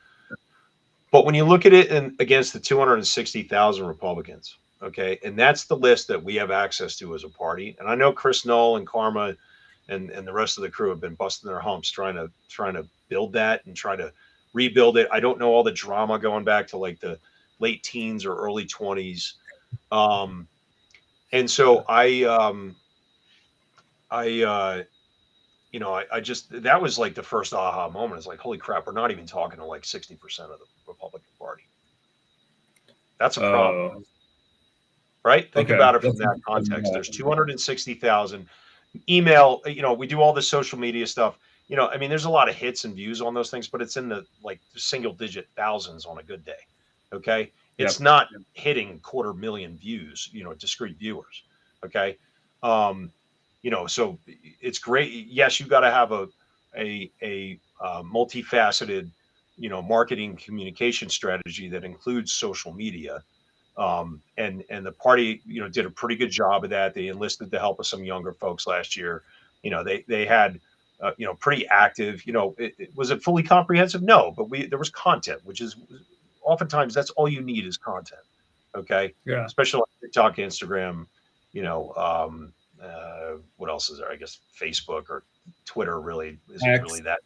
But when you look at it against the 260,000 Republicans, okay, and that's the list that we have access to as a party. And I know Chris Null and Karma and the rest of the crew have been busting their humps trying to build that and try to rebuild it. I don't know all the drama going back to like the late teens or early 20s. And so you know, I just, that was like the first aha moment. It's like, holy crap, we're not even talking to like 60% of the Republican Party. That's a problem. Right? Think about it from that context. There's 260,000 email, you know, we do all this social media stuff. You know, I mean, there's a lot of hits and views on those things, but it's in the like single digit thousands on a good day. Okay. It's not hitting 250,000 views, you know, discrete viewers. Okay. You know, so it's great. Yes, you got to have a a multifaceted, marketing communication strategy that includes social media. And the party, did a pretty good job of that. They enlisted the help of some younger folks last year. They had, pretty active. Was it fully comprehensive? No, but there was content, which is oftentimes that's all you need is content. Okay, Yeah. especially on TikTok, Instagram. What else is there? I guess Facebook or Twitter really isn't X. really that.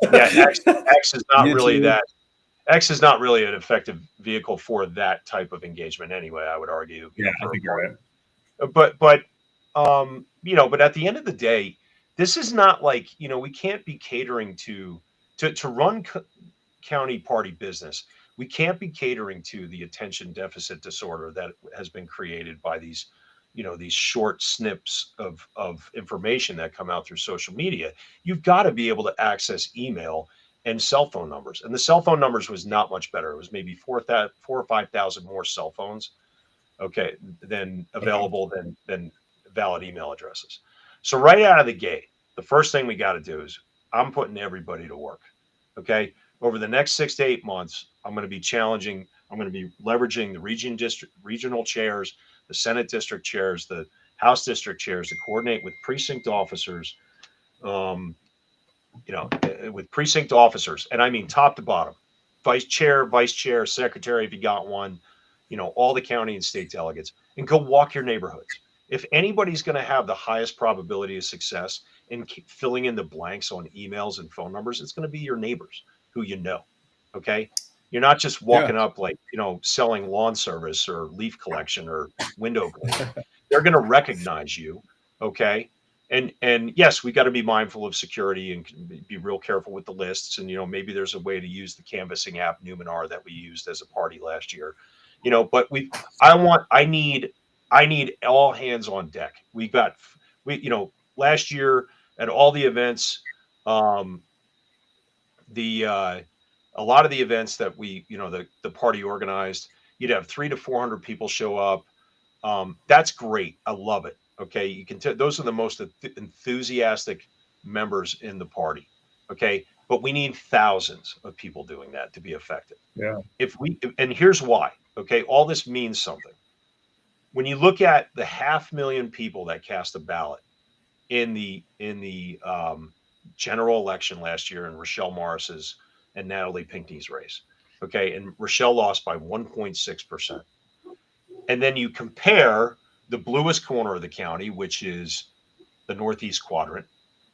Yeah, X is not really YouTube. that. X is not really an effective vehicle for that type of engagement anyway, I would argue. Yeah, I think you're right. But at the end of the day, this is not like, we can't be catering to run county party business. We can't be catering to the attention deficit disorder that has been created by these short snips of information that come out through social media. You've got to be able to access email and cell phone numbers. And the cell phone numbers was not much better. It was maybe 4,000 or 5,000 more cell phones, than available than valid email addresses. So right out of the gate, the first thing we got to do is I'm putting everybody to work. Okay. Over the next 6 to 8 months, I'm going to be leveraging the regional chairs, the Senate district chairs, the House district chairs to coordinate with precinct officers, with precinct officers, and I mean top to bottom, vice chair, secretary, if you got one, all the county and state delegates, and go walk your neighborhoods. If anybody's going to have the highest probability of success in filling in the blanks on emails and phone numbers, it's going to be your neighbors who okay? You're not just walking up like, selling lawn service or leaf collection or window cleaning. They're going to recognize you, okay? And yes, we got to be mindful of security and be real careful with the lists. And, maybe there's a way to use the canvassing app Numenar that we used as a party last year, but I need all hands on deck. Last year at all the events, a lot of the events that the party organized, you'd have 300 to 400 people show up. That's great. I love it. Okay. You can those are the most enthusiastic members in the party. Okay. But we need thousands of people doing that to be effective. Yeah. And here's why. Okay. All this means something. When you look at the 500,000 people that cast a ballot in the general election last year in Rochelle Morris's and Natalie Pinckney's race. Okay. And Rochelle lost by 1.6%. And then you compare the bluest corner of the county, which is the Northeast quadrant,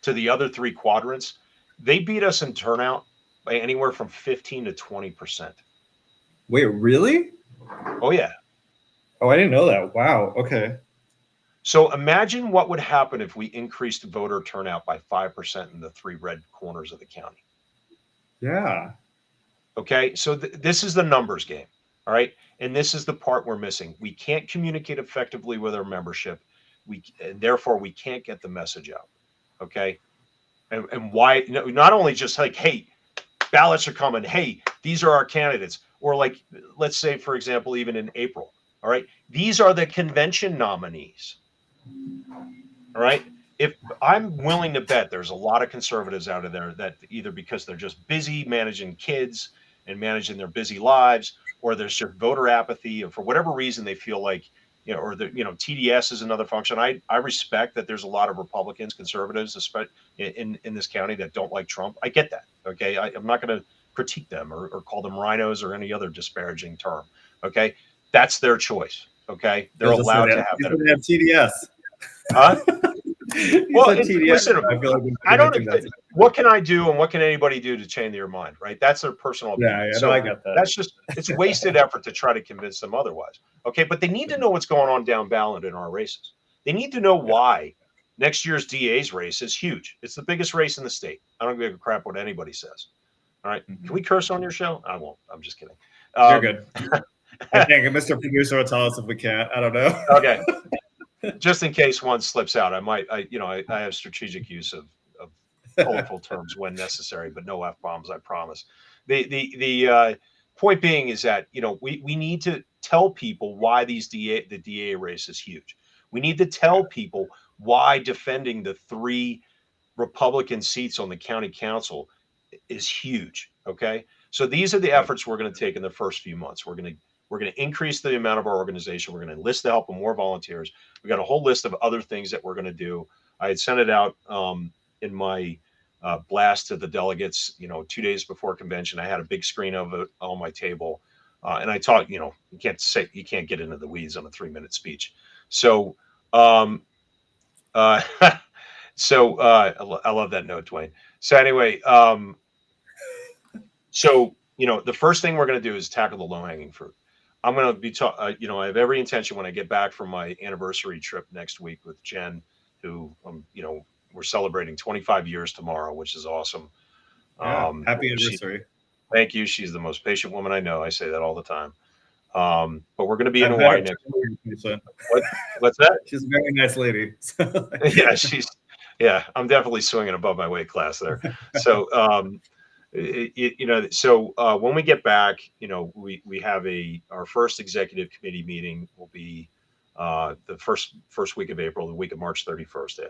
to the other 3 quadrants. They beat us in turnout by anywhere from 15 to 20%. Wait, really? Oh, yeah. Oh, I didn't know that. Wow. Okay. So imagine what would happen if we increased voter turnout by 5% in the 3 red corners of the county. Yeah. Okay. So this is the numbers game. All right. And this is the part we're missing. We can't communicate effectively with our membership. And therefore we can't get the message out. Okay. And why, not only just like, hey, ballots are coming. Hey, these are our candidates. Or like, let's say, for example, even in April. All right. These are the convention nominees. All right. If I'm willing to bet there's a lot of conservatives out of there that either because they're just busy managing kids and managing their busy lives, or there's just voter apathy, and for whatever reason they feel like, or TDS is another function. I respect that there's a lot of Republicans, conservatives, especially in this county, that don't like Trump. I get that. Okay. I'm not going to critique them or call them rhinos or any other disparaging term. Okay. That's their choice. Okay. They're allowed to have that. They have TDS. Huh? Well, TDS. Listen, I don't think what can I do and what can anybody do to change their mind, right? That's their personal opinion. Yeah, so I get that. That's just, it's wasted effort to try to convince them otherwise. Okay, but they need to know what's going on down ballot in our races. They need to know why next year's DA's race is huge. It's the biggest race in the state. I don't give a crap what anybody says. All right, Can we curse on your show? I won't. I'm just kidding. You're good. I think Mr. Producer will tell us if we can't. I don't know. Okay. Just in case one slips out, I have strategic use of colorful terms when necessary, but no F-bombs, I promise. The point being is that, we need to tell people why the DA race is huge. We need to tell people why defending the 3 Republican seats on the county council is huge. Okay. So these are the efforts we're going to take in the first few months. We're going to increase the amount of our organization. We're going to enlist the help of more volunteers. We got a whole list of other things that we're going to do. I had sent it out in my blast to the delegates, 2 days before convention. I had a big screen of it on my table. And I taught, you can't get into the weeds on a 3-minute speech. So, I love that note, Dwayne. So anyway, the first thing we're going to do is tackle the low hanging fruit. I'm going to be, I have every intention when I get back from my anniversary trip next week with Jen, who, we're celebrating 25 years tomorrow, which is awesome. Yeah, happy anniversary. Thank you. She's the most patient woman I know. I say that all the time. But we're going to be in Hawaii next week. What's that? She's a very nice lady. Yeah, I'm definitely swinging above my weight class there. So, when we get back, we have our first executive committee meeting will be the first week of April, the week of March 31st.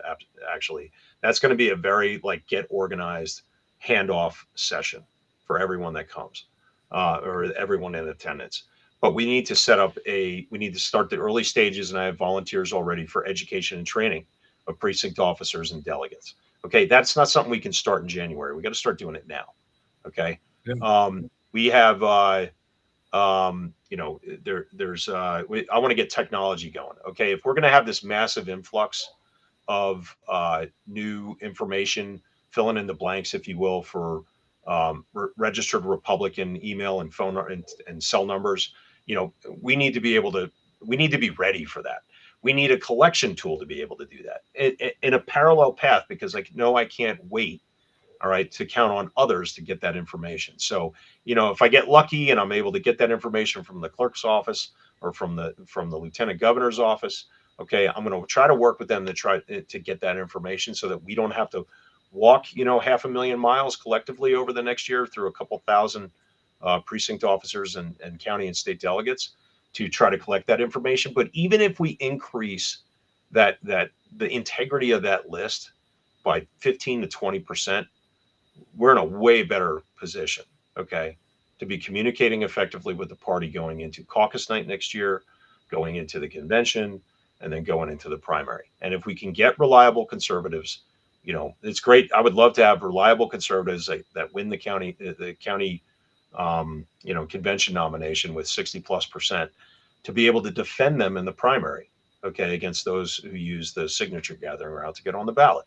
Actually, that's going to be a very get organized handoff session for everyone that comes, or everyone in attendance. But we need to start the early stages, and I have volunteers already for education and training of precinct officers and delegates. Okay, that's not something we can start in January. We got to start doing it now. Okay, yeah. We have, I want to get technology going. Okay, if we're going to have this massive influx of new information, filling in the blanks, if you will, for registered Republican email and phone and cell numbers, we need to be ready for that. We need a collection tool to be able to do that in a parallel path, because I know I can't wait, all right, to count on others to get that information. So, if I get lucky and I'm able to get that information from the clerk's office or from the lieutenant governor's office, okay, I'm going to try to work with them to try to get that information so that we don't have to walk, 500,000 miles collectively over the next year through a couple thousand precinct officers and county and state delegates to try to collect that information. But even if we increase the integrity of that list by 15 to 20%, we're in a way better position, okay, to be communicating effectively with the party going into caucus night next year, going into the convention, and then going into the primary. And if we can get reliable conservatives, it's great. I would love to have reliable conservatives that win the county convention nomination with 60+% to be able to defend them in the primary, okay, against those who use the signature gathering route to get on the ballot.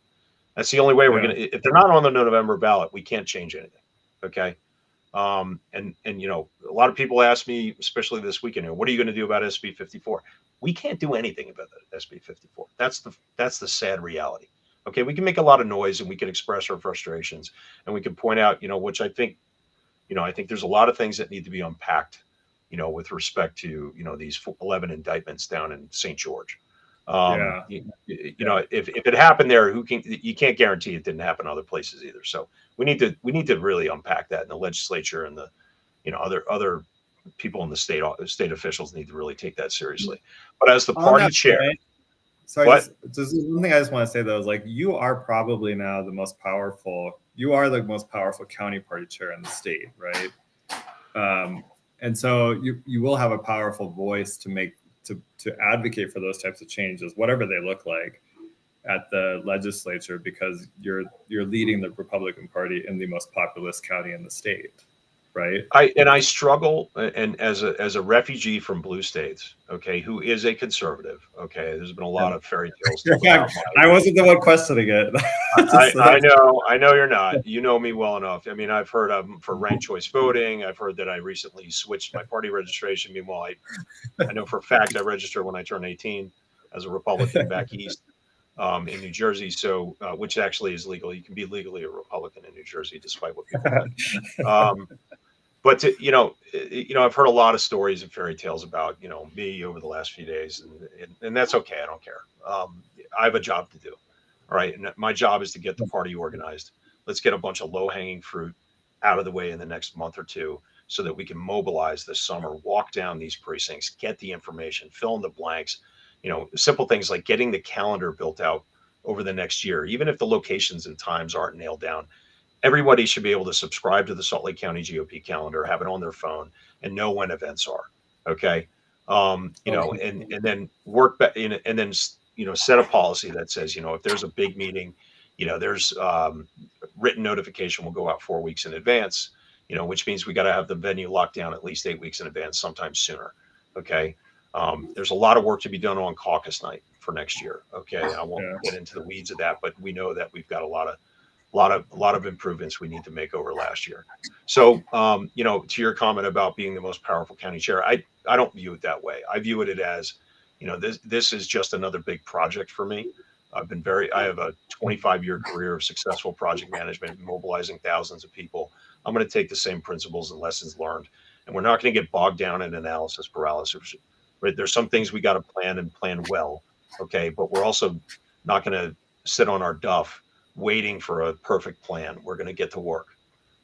That's the only way we're going to, if they're not on the November ballot, we can't change anything. Okay. And a lot of people ask me, especially this weekend, what are you going to do about SB 54? We can't do anything about SB 54. That's the sad reality. Okay. We can make a lot of noise and we can express our frustrations and we can point out, which I think there's a lot of things that need to be unpacked, with respect to, these 11 indictments down in St. George. If it happened there, you can't guarantee it didn't happen other places either. So we need to really unpack that, and the legislature and the, other people in the state officials need to really take that seriously. But as the party chair, just one thing I just want to say though is you are probably now the most powerful county party chair in the state, right? And so you will have a powerful voice to advocate for those types of changes, whatever they look like, at the legislature, because you're leading the Republican Party in the most populous county in the state, right? I struggle, and as a refugee from blue states, okay, who is a conservative, okay, there's been a lot of fairy tales. I wasn't the one questioning it. I know you're not. You know me well enough. I mean, I've heard for ranked choice voting. I've heard that I recently switched my party registration. Meanwhile, I know for a fact I registered when I turned 18 as a Republican back east in New Jersey. So, which actually is legal. You can be legally a Republican in New Jersey, despite what people think. But I've heard a lot of stories and fairy tales about me over the last few days, and that's okay. I don't care. I have a job to do. All right, and my job is to get the party organized. Let's get a bunch of low-hanging fruit out of the way in the next month or two, so that we can mobilize this summer, walk down these precincts, get the information, fill in the blanks. Simple things like getting the calendar built out over the next year. Even if the locations and times aren't nailed down, everybody should be able to subscribe to the Salt Lake County GOP calendar, have it on their phone, and know when events are. Okay. And then work back in, and then, set a policy that says, if there's a big meeting, there's written notification will go out 4 weeks in advance, which means we got to have the venue locked down at least 8 weeks in advance, sometimes sooner. Okay. There's a lot of work to be done on caucus night for next year. Okay. I won't get into the weeds of that, but we know that we've got a lot of improvements we need to make over last year. So, to your comment about being the most powerful county chair, I don't view it that way. I view it as, this is just another big project for me. I have a 25-year career of successful project management, mobilizing thousands of people. I'm going to take the same principles and lessons learned, and we're not going to get bogged down in analysis paralysis. Right? There's some things we got to plan well. Okay. But we're also not going to sit on our duff waiting for a perfect plan. We're going to get to work.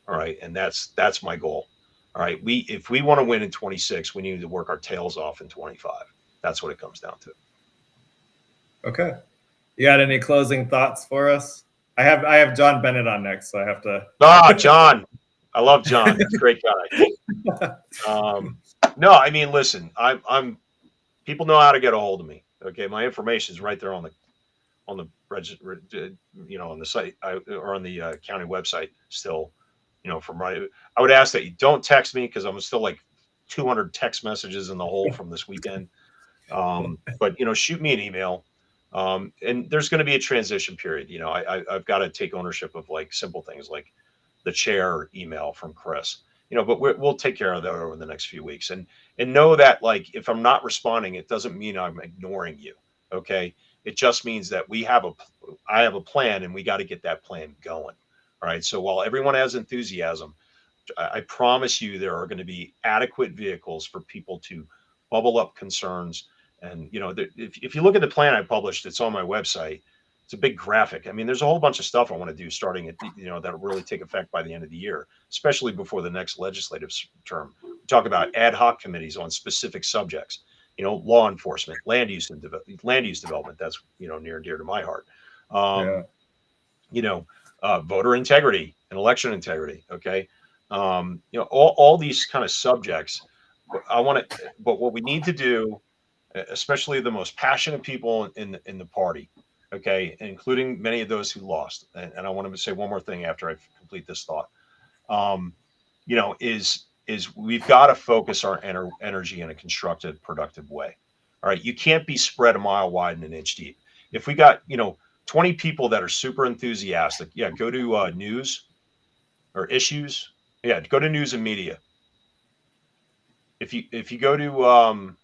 All right. And that's my goal. All right. If we want to win in 26, we need to work our tails off in 25. That's what it comes down to. Okay. You got any closing thoughts for us? I have John Bennett on next, so I have to. John. I love John. He's a great guy. No, I mean, listen, I'm people know how to get a hold of me. Okay. My information is right there on the register, on the site or on the county website still, I would ask that you don't text me because I'm still like 200 text messages in the hole from this weekend. But, shoot me an email. And there's going to be a transition period. I've got to take ownership of like simple things like the chair email from Chris, but we'll take care of that over the next few weeks and know that like, if I'm not responding, it doesn't mean I'm ignoring you. Okay. It just means that I have a plan and we got to get that plan going. All right. So while everyone has enthusiasm, I promise you there are going to be adequate vehicles for people to bubble up concerns. And, if you look at the plan I published, it's on my website. It's a big graphic. I mean, there's a whole bunch of stuff I want to do starting at, that'll really take effect by the end of the year, especially before the next legislative term. We talk about ad hoc committees on specific subjects. Law enforcement, land use development. That's, near and dear to my heart. Voter integrity and election integrity. Okay. All these kind of subjects. But what we need to do, especially the most passionate people in the party, okay, including many of those who lost. And I want to say one more thing after I complete this thought. Is we've got to focus our energy in a constructive, productive way. All right. You can't be spread a mile wide and an inch deep. If we got, 20 people that are super enthusiastic, go to news or issues. Yeah. Go to news and media. If you go to,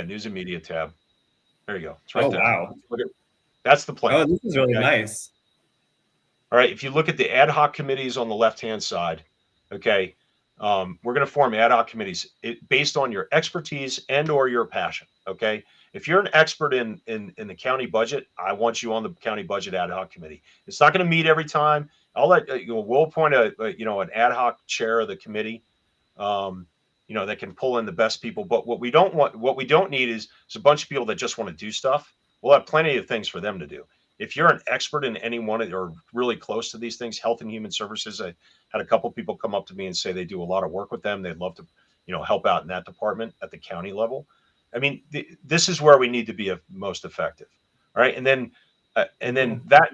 news and media tab, there you go. It's right there. Wow. That's the plan. Oh, this is really nice. All right. If you look at the ad hoc committees on the left-hand side, okay, we're going to form ad hoc committees based on your expertise and or your passion. Okay. If you're an expert in the county budget, I want you on the county budget ad hoc committee. It's not going to meet every time. I'll let we'll appoint an ad hoc chair of the committee, that can pull in the best people. But what we don't need is a bunch of people that just want to do stuff. We'll have plenty of things for them to do. If you're an expert in any one or really close to these things, health and human services, I had a couple people come up to me and say they do a lot of work with them. They'd love to, help out in that department at the county level. I mean, this is where we need to be most effective. All right. And then that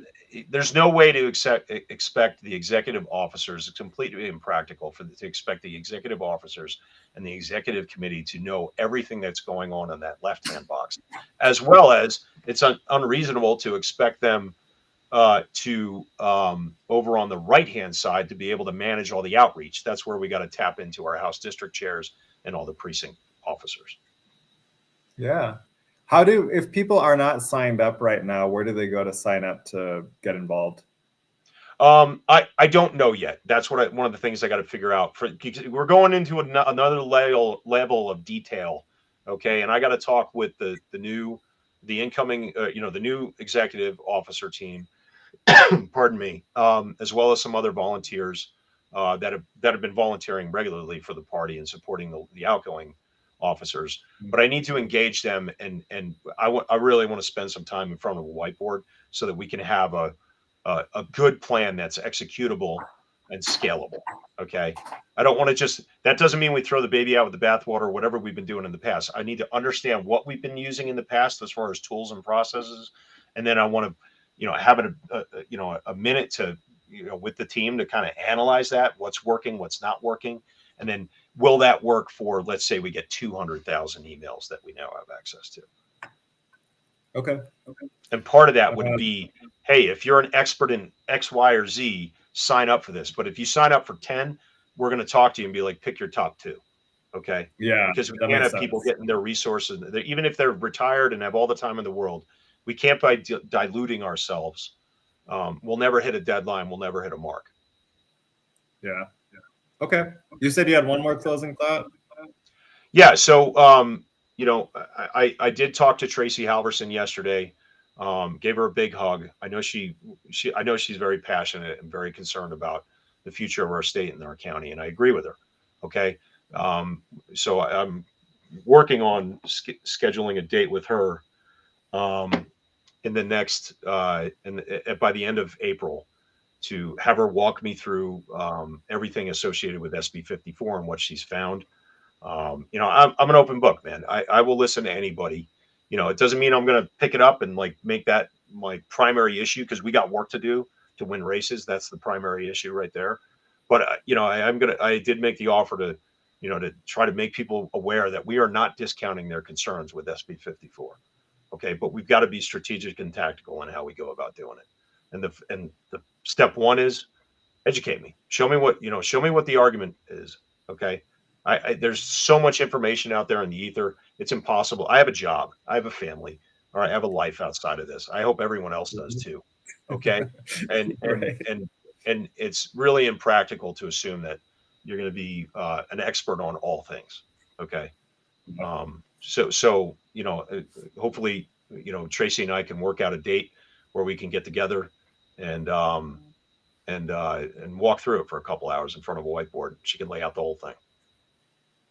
there's no way to expect the executive officers. It's completely impractical to expect the executive officers and the executive committee to know everything that's going on in that left-hand box, as well as it's unreasonable to expect them to over on the right-hand side to be able to manage all the outreach. That's where we got to tap into our House district chairs and all the precinct officers. Yeah. If people are not signed up right now, where do they go to sign up to get involved? I don't know yet. That's one of the things I got to figure out. We're going into another level of detail. Okay. And I got to talk with the incoming, the new executive officer team, pardon me, as well as some other volunteers that have been volunteering regularly for the party and supporting the outgoing officers, but I need to engage them, and I really want to spend some time in front of a whiteboard so that we can have a good plan that's executable and scalable. Okay. I don't want to just, that doesn't mean we throw the baby out with the bathwater or whatever we've been doing in the past. I need to understand what we've been using in the past as far as tools and processes. And then I want to, have a minute to, with the team to kind of analyze that, what's working, what's not working. And then will that work for, let's say we get 200,000 emails that we now have access to. Okay. And part of that would be, hey, if you're an expert in X, Y, or Z, sign up for this. But if you sign up for 10, we're going to talk to you and be like, pick your top 2. Okay. Yeah. Because we can't have people getting their resources. Even if they're retired and have all the time in the world, we can't by diluting ourselves. We'll never hit a deadline. We'll never hit a mark. Yeah. Okay. You said you had one more closing thought? Yeah. So, I did talk to Tracy Halverson yesterday. Gave her a big hug. I know I know she's very passionate and very concerned about the future of our state and our county, and I agree with her. Okay. So I'm working on scheduling a date with her in the next by the end of April to have her walk me through everything associated with SB 54 and what she's found. I'm an open book, man. I will listen to anybody. It doesn't mean I'm going to pick it up and like make that my primary issue, because we got work to do to win races. That's the primary issue right there. But I did make the offer to, to try to make people aware that we are not discounting their concerns with SB 54. Okay, but we've got to be strategic and tactical in how we go about doing it. And the step one is educate me. Show me what the argument is. Okay. There's so much information out there in the ether. It's impossible. I have a job. I have a family. Or I have a life outside of this. I hope everyone else does too. Okay. And it's really impractical to assume that you're going to be an expert on all things. Okay. So hopefully, Tracy and I can work out a date where we can get together and walk through it for a couple hours in front of a whiteboard. She can lay out the whole thing.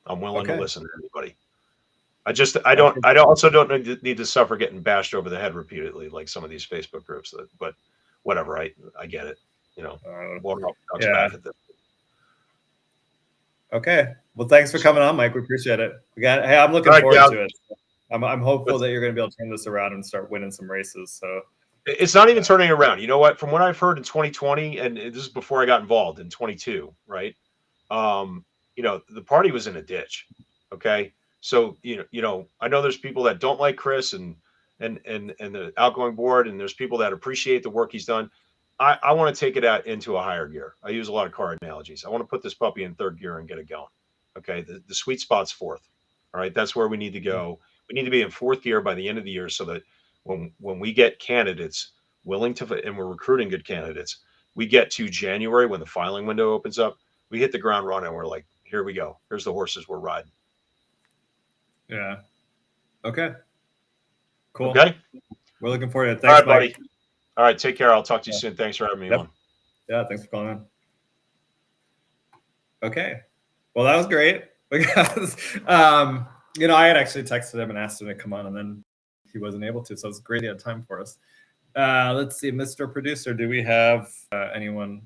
I'm willing to listen to anybody. I also don't need to suffer getting bashed over the head repeatedly like some of these Facebook groups. But whatever, I get it. Back at this. Okay. Well, thanks for coming on, Mike. We appreciate it. Hey, I'm looking forward to it. I'm hopeful that you're going to be able to turn this around and start winning some races. So it's not even turning around. You know what? From what I've heard in 2020, and this is before I got involved in 22, right? The party was in a ditch. Okay. So, I know there's people that don't like Chris and the outgoing board, and there's people that appreciate the work he's done. I want to take it out into a higher gear. I use a lot of car analogies. I want to put this puppy in third gear and get it going. Okay. The sweet spot's fourth. All right. That's where we need to go. We need to be in fourth gear by the end of the year so that when we get candidates willing to, and we're recruiting good candidates, we get to January when the filing window opens up, we hit the ground running and we're like, here we go. Here's the horses we're riding. Yeah. Okay. Cool. Okay. We're looking forward to it. All Thanks, right, Mike. buddy. All right. Take care. I'll talk to you soon. Thanks for having me on. Yeah. Thanks for calling in. Okay. Well, that was great because, I had actually texted him and asked him to come on, and then he wasn't able to. So it's great he had time for us. Let's see, Mr. Producer, do we have anyone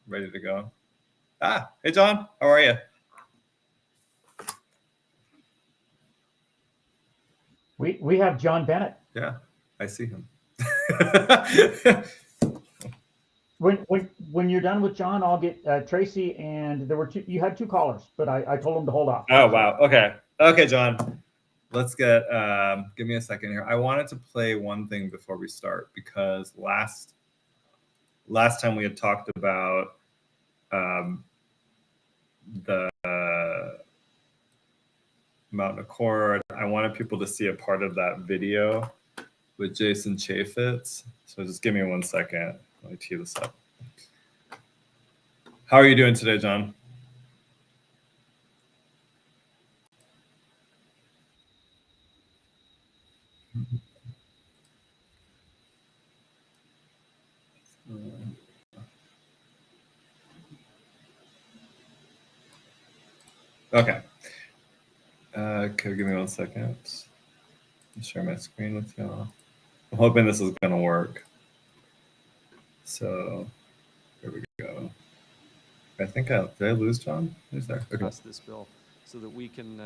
ready to go? Hey, John. How are you? We have John Bennett. Yeah, I see him. When you're done with John, I'll get Tracy, and you had 2 callers, but I told them to hold off. Oh, wow. Okay, John. Let's get give me a second here. I wanted to play one thing before we start, because last time we had talked about the Mountain Accord. I wanted people to see a part of that video with Jason Chaffetz. So just give me 1 second. Let me tee this up. How are you doing today, John? Okay. Okay, give me 1 second. I'll share my screen with y'all. I'm hoping this is going to work. So, here we go. I think did I lose John? Who's there? Okay. Pass this bill so that we can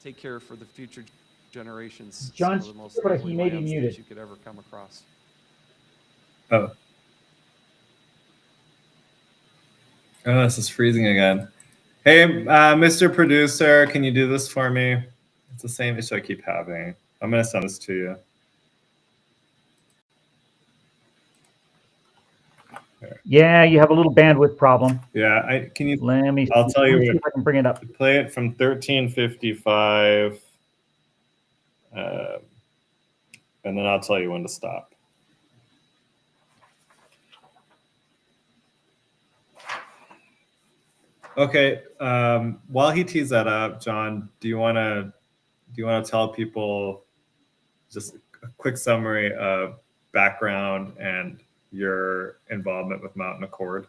take care for the future generations John, some of the most but lovely he may be landscapes muted. you could ever come across. Oh, this is freezing again. Hey, Mr. Producer, can you do this for me? It's the same issue I keep having. I'm going to send this to you. Yeah, you have a little bandwidth problem. Yeah, can you? Let me. I'll tell you see what. if I can bring it up. Play it from 1355, and then I'll tell you when to stop. Okay. While he tees that up, John, do you want to tell people just a quick summary of background and your involvement with Mountain Accord?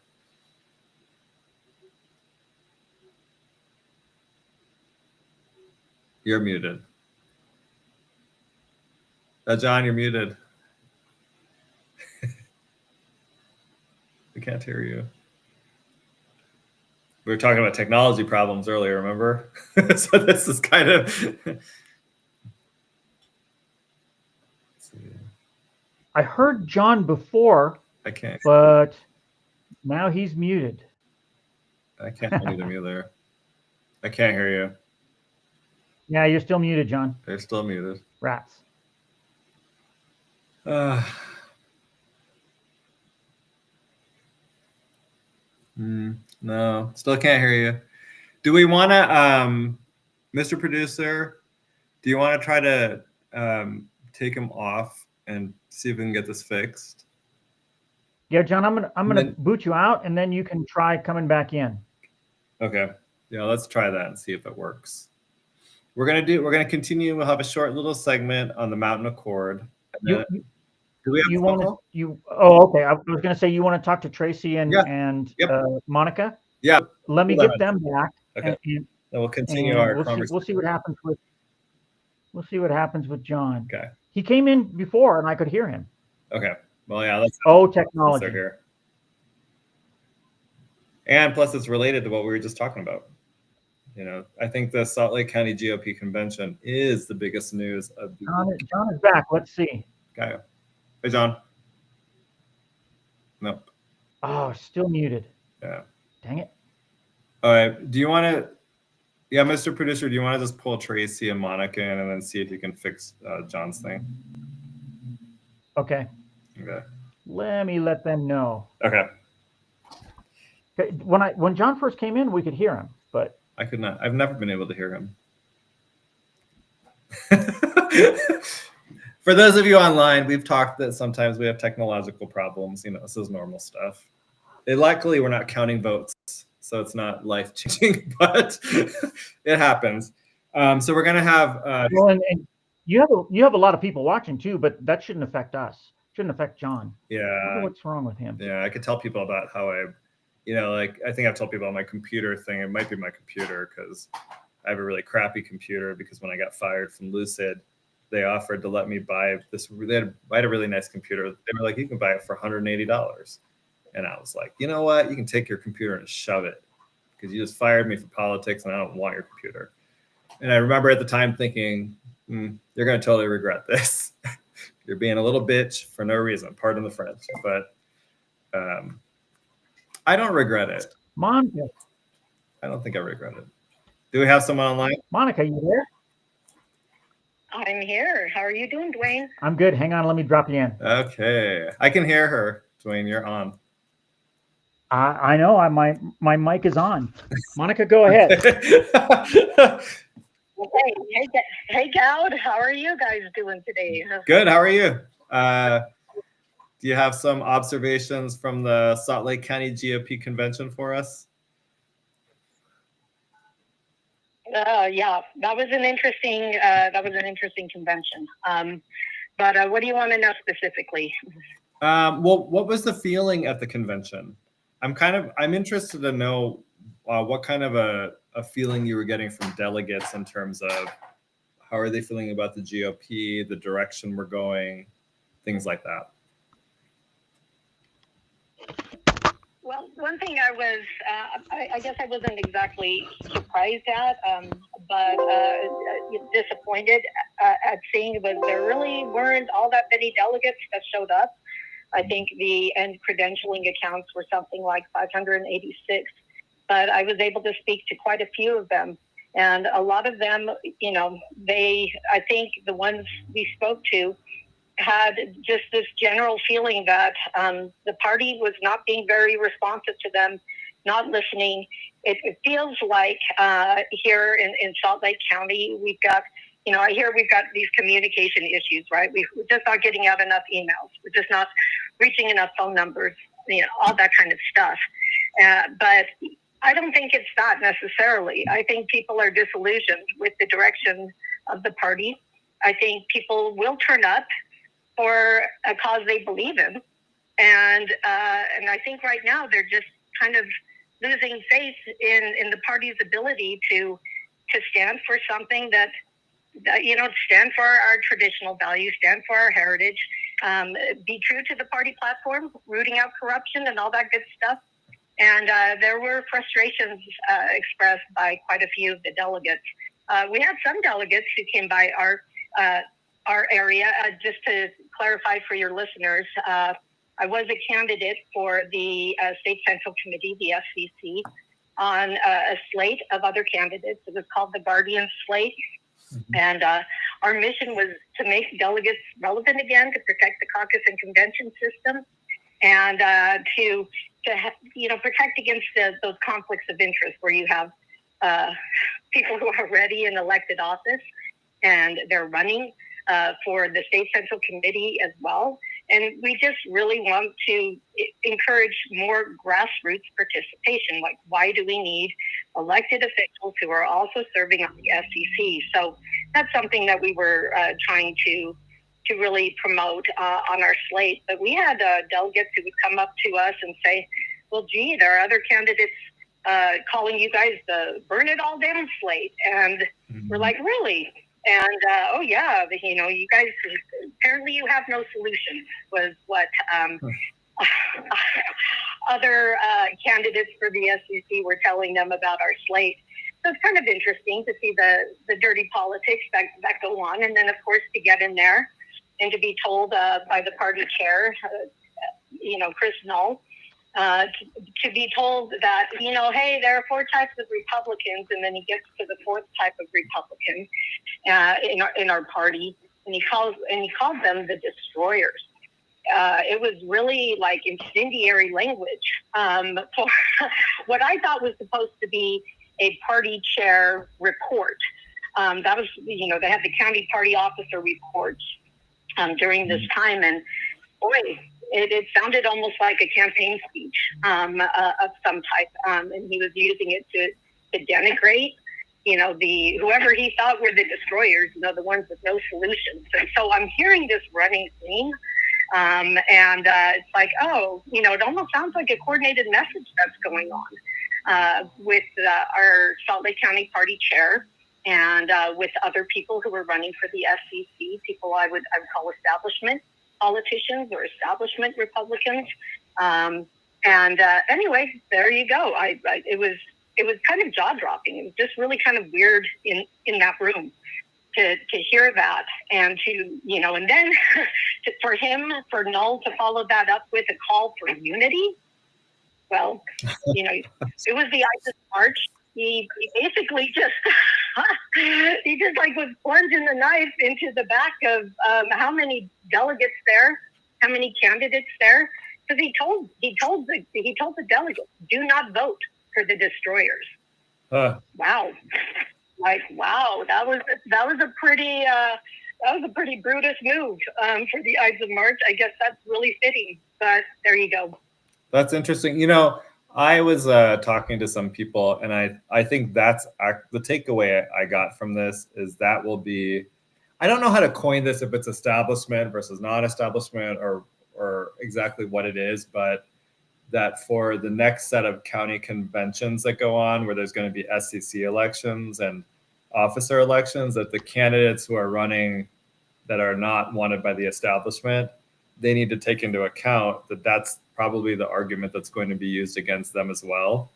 You're muted. John, you're muted. We can't hear you. We were talking about technology problems earlier, remember? So this is kind of... I heard John before. I can't. But now he's muted. I can't mute him either. I can't hear you. Yeah, you're still muted, John. They're still muted. Rats. No, still can't hear you. Do we want to, Mr. Producer, do you want to try to take him off and see if we can get this fixed? Yeah, John, I'm gonna boot you out, and then you can try coming back in. Okay. Yeah, let's try that and see if it works. We're gonna continue. We'll have a short little segment on the Mountain Accord. Do we have Oh, okay. I was gonna say you want to talk to Tracy and Monica. Yeah. Let me get them back. Okay. And we'll continue our conversation. We'll see what happens with. We'll see what happens with John. Okay. He came in before, and I could hear him. Okay. Well, yeah. Technology. They're here. And plus, it's related to what we were just talking about. You know, I think the Salt Lake County GOP convention is the biggest news of the John is back. Let's see. Okay. Hey, John. Nope. Oh, still muted. Yeah. Dang it. All right. Do you want to? Yeah, Mr. Producer, do you want to just pull Tracy and Monica in and then see if you can fix John's thing? Okay. Okay. Let them know. Okay. When John first came in, we could hear him, but I could not. I've never been able to hear him. For those of you online, we've talked that sometimes we have technological problems. You know, this is normal stuff. Luckily, we're not counting votes, so it's not life-changing, but it happens. So we're gonna have. Well, and you have a lot of people watching too, but that shouldn't affect us. Shouldn't affect John. Yeah. What's wrong with him? Yeah, I could tell people about how I think I've told people about my computer thing. It might be my computer because I have a really crappy computer because when I got fired from Lucid, they offered to let me buy this. They had a really nice computer. They were like, you can buy it for $180. And I was like, you know what? You can take your computer and shove it because you just fired me for politics and I don't want your computer. And I remember at the time thinking, you're going to totally regret this. You're being a little bitch for no reason. Pardon the French. But I don't regret it. Monica. I don't think I regret it. Do we have someone online? Monica, you there? I'm here. How are you doing, Dwayne? I'm good. Hang on. Let me drop you in. Okay. I can hear her. Dwayne, you're on. I know. My mic is on. Monica, go ahead. Hey, Goud. How are you guys doing today? Good. How are you? Do you have some observations from the Salt Lake County GOP convention for us? Yeah, that was an interesting convention. But what do you want to know specifically? Well, what was the feeling at the convention? I'm interested to know what kind of a feeling you were getting from delegates in terms of How are they feeling about the GOP, the direction we're going, things like that? Well, one thing I was, I guess I wasn't exactly surprised at, but disappointed at seeing was there really weren't all that many delegates that showed up. I think the end credentialing accounts were something like 586, but I was able to speak to quite a few of them. And a lot of them, I think the ones we spoke to had just this general feeling that the party was not being very responsive to them, not listening. It feels like here in Salt Lake County, we've got, I hear we've got these communication issues, right? We're just not getting out enough emails. We're just not reaching enough phone numbers, all that kind of stuff. But I don't think it's that necessarily. I think people are disillusioned with the direction of the party. I think people will turn up for a cause they believe in. And I think right now they're just kind of losing faith in the party's ability to stand for something that stand for our traditional values, stand for our heritage, be true to the party platform, rooting out corruption and all that good stuff. And there were frustrations expressed by quite a few of the delegates. We had some delegates who came by our area. Just to clarify for your listeners, I was a candidate for the State Central Committee, the SCC, on a slate of other candidates. It was called the Guardian Slate. Mm-hmm. And our mission was to make delegates relevant again, to protect the caucus and convention system, and to protect against those conflicts of interest where you have people who are already in elected office and they're running for the State Central Committee as well. And we just really want to encourage more grassroots participation. Like, why do we need elected officials who are also serving on the SEC? So that's something that we were trying to really promote on our slate. But we had delegates who would come up to us and say, well, gee, there are other candidates calling you guys the burn it all down slate. And we're like, really? And, oh, yeah, you guys, apparently you have no solution, was what other candidates for the SEC were telling them about our slate. So it's kind of interesting to see the dirty politics that go on. And then, of course, to get in there and to be told by the party chair, Chris Null, to be told that, hey, there are 4 types of Republicans, and then he gets to the 4th type of Republican in our party, and he called them the destroyers. It was really like incendiary language for what I thought was supposed to be a party chair report. That was, they had the county party officer reports during this time, and boy, it sounded almost like a campaign speech of some type, and he was using it to denigrate, whoever he thought were the destroyers, the ones with no solutions. And so I'm hearing this running theme, and it's like, oh, it almost sounds like a coordinated message that's going on with our Salt Lake County party chair and with other people who were running for the SCC, people I would call establishment politicians or establishment Republicans. Anyway, there you go. It was kind of jaw dropping. It was just really kind of weird in that room to hear that, and and then for Null to follow that up with a call for unity. Well, it was the ISIS March. He basically just was plunging the knife into the back of how many delegates there, how many candidates there, because he told the delegates, do not vote for the destroyers. Wow, that was a pretty Brutus move for the Ides of March. I guess that's really fitting, but there you go. That's interesting. I was talking to some people, and I think that's the takeaway I got from this is that will be, I don't know how to coin this, if it's establishment versus non-establishment or exactly what it is, but that for the next set of county conventions that go on, where there's going to be SCC elections and officer elections, that the candidates who are running that are not wanted by the establishment, they need to take into account that that's probably the argument that's going to be used against them as well.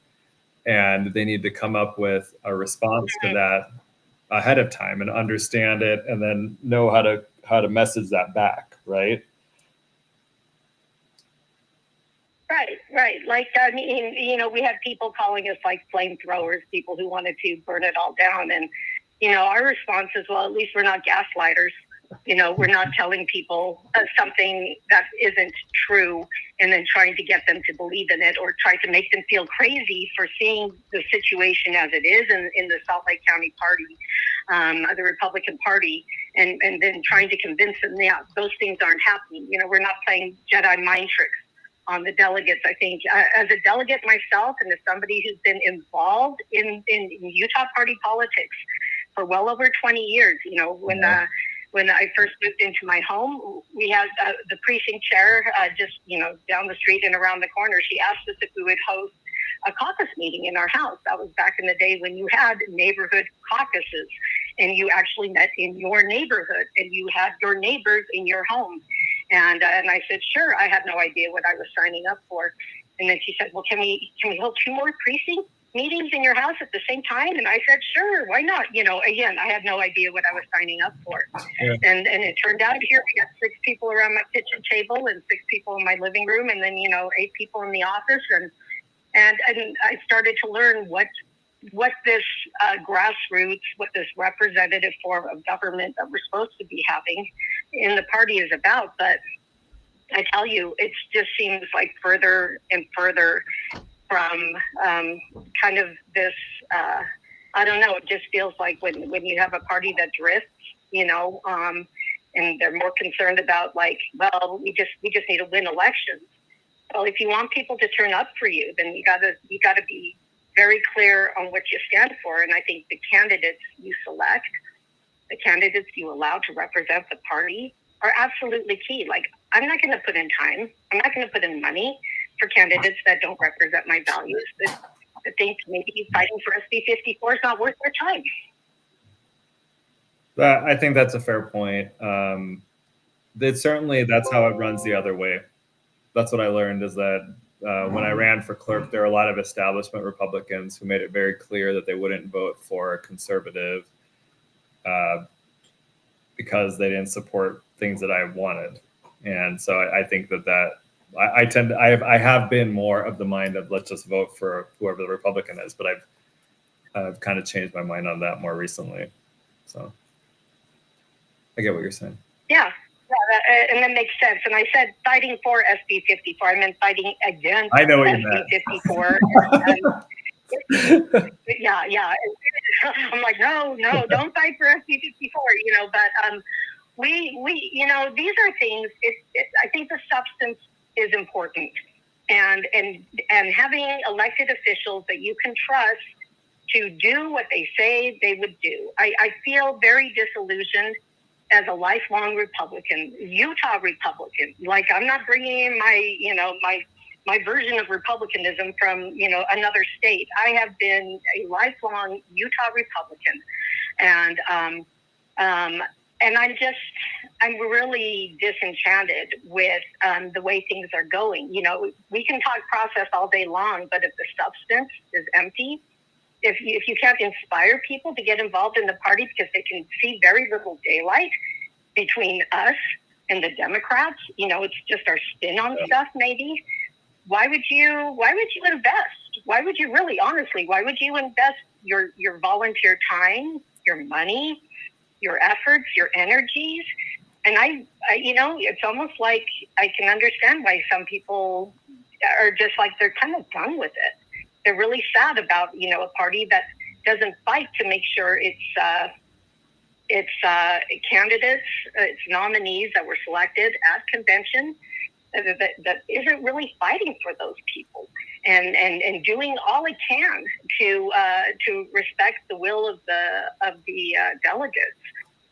And they need to come up with a response to that ahead of time and understand it, and then know how to message that back, right? Right. Like, I mean, you know, we had people calling us like flamethrowers, people who wanted to burn it all down. And, you know, our response is, well, at least we're not gaslighters. You know, we're not telling people something that isn't true and then trying to get them to believe in it, or try to make them feel crazy for seeing the situation as it is in the Salt Lake County Party, the Republican Party, and then trying to convince them, yeah, those things aren't happening. You know, we're not playing Jedi mind tricks on the delegates. I think as a delegate myself, and as somebody who's been involved in Utah party politics for well over 20 years, you know, when I first moved into my home, we had the precinct chair just, you know, down the street and around the corner. She asked us if we would host a caucus meeting in our house. That was back in the day when you had neighborhood caucuses and you actually met in your neighborhood and you had your neighbors in your home. And I said, sure. I had no idea what I was signing up for. And then she said, well, can we hold 2 more precinct meetings in your house at the same time? And I said, sure, why not? You know, again, I had no idea what I was signing up for. Yeah. And it turned out here we got 6 people around my kitchen table and 6 people in my living room, and then, you know, 8 people in the office. And I started to learn what this grassroots, what this representative form of government that we're supposed to be having in the party is about. But I tell you, it just seems like further and further from kind of this, I don't know, it just feels like when you have a party that drifts, you know, and they're more concerned about like, well, we just need to win elections. Well, if you want people to turn up for you, then you gotta be very clear on what you stand for. And I think the candidates you select, the candidates you allow to represent the party are absolutely key. Like, I'm not going to put in time. I'm not going to put in money for candidates that don't represent my values. I think maybe fighting for SB 54 is not worth their time. I think that's a fair point. That's how it runs the other way. That's what I learned, is that when I ran for clerk, there are a lot of establishment Republicans who made it very clear that they wouldn't vote for a conservative because they didn't support things that I wanted. And so I think I have been more of the mind of let's just vote for whoever the Republican is, but I've kind of changed my mind on that more recently. So I get what you're saying. Yeah, and that makes sense. And I said fighting for SB 54. I meant fighting against SB 54. Yeah. I'm like, no, don't fight for SB 54. You know, but we you know, these are things. I think the substance is important, and having elected officials that you can trust to do what they say they would do. I feel very disillusioned as a lifelong Republican, Utah Republican. Like, I'm not bringing in my version of Republicanism from, you know, another state. I have been a lifelong Utah Republican, and I'm really disenchanted with the way things are going. You know, we can talk process all day long, but if the substance is empty, if you can't inspire people to get involved in the party because they can see very little daylight between us and the Democrats, you know, it's just our spin on stuff maybe. Why would you invest? Why would you really, honestly, why would you invest your volunteer time, your money, your efforts, your energies? And I you know, it's almost like I can understand why some people are just like, they're kind of done with it. They're really sad about, you know, a party that doesn't fight to make sure its candidates, its nominees that were selected at convention, that isn't really fighting for those people and doing all it can to respect the will of the delegates,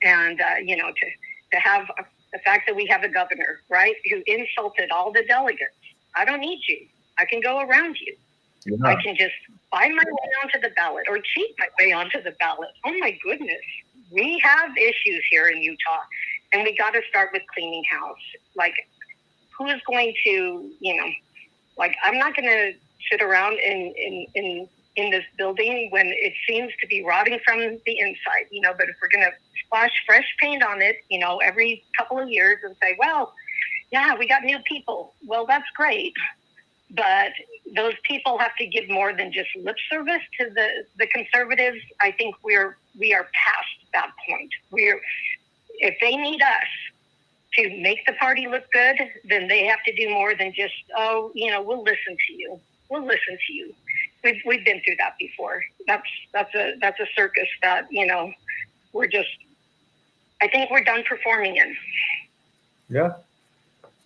and you know, to have the fact that we have a governor, right, who insulted all the delegates. I don't need you. I can go around you. Yeah. I can just buy my way onto the ballot or cheat my way onto the ballot. Oh my goodness. We have issues here in Utah, and we got to start with cleaning house. Like, who's going to, like, I'm not going to sit around in this building when it seems to be rotting from the inside, but if we're going to splash fresh paint on it, every couple of years and say, well, yeah, we got new people. Well, that's great. But those people have to give more than just lip service to the conservatives. I think we are past that point. If they need us to make the party look good, then they have to do more than just, we'll listen to you. We'll listen to you. We've been through that before. That's a circus that, I think we're done performing in. Yeah.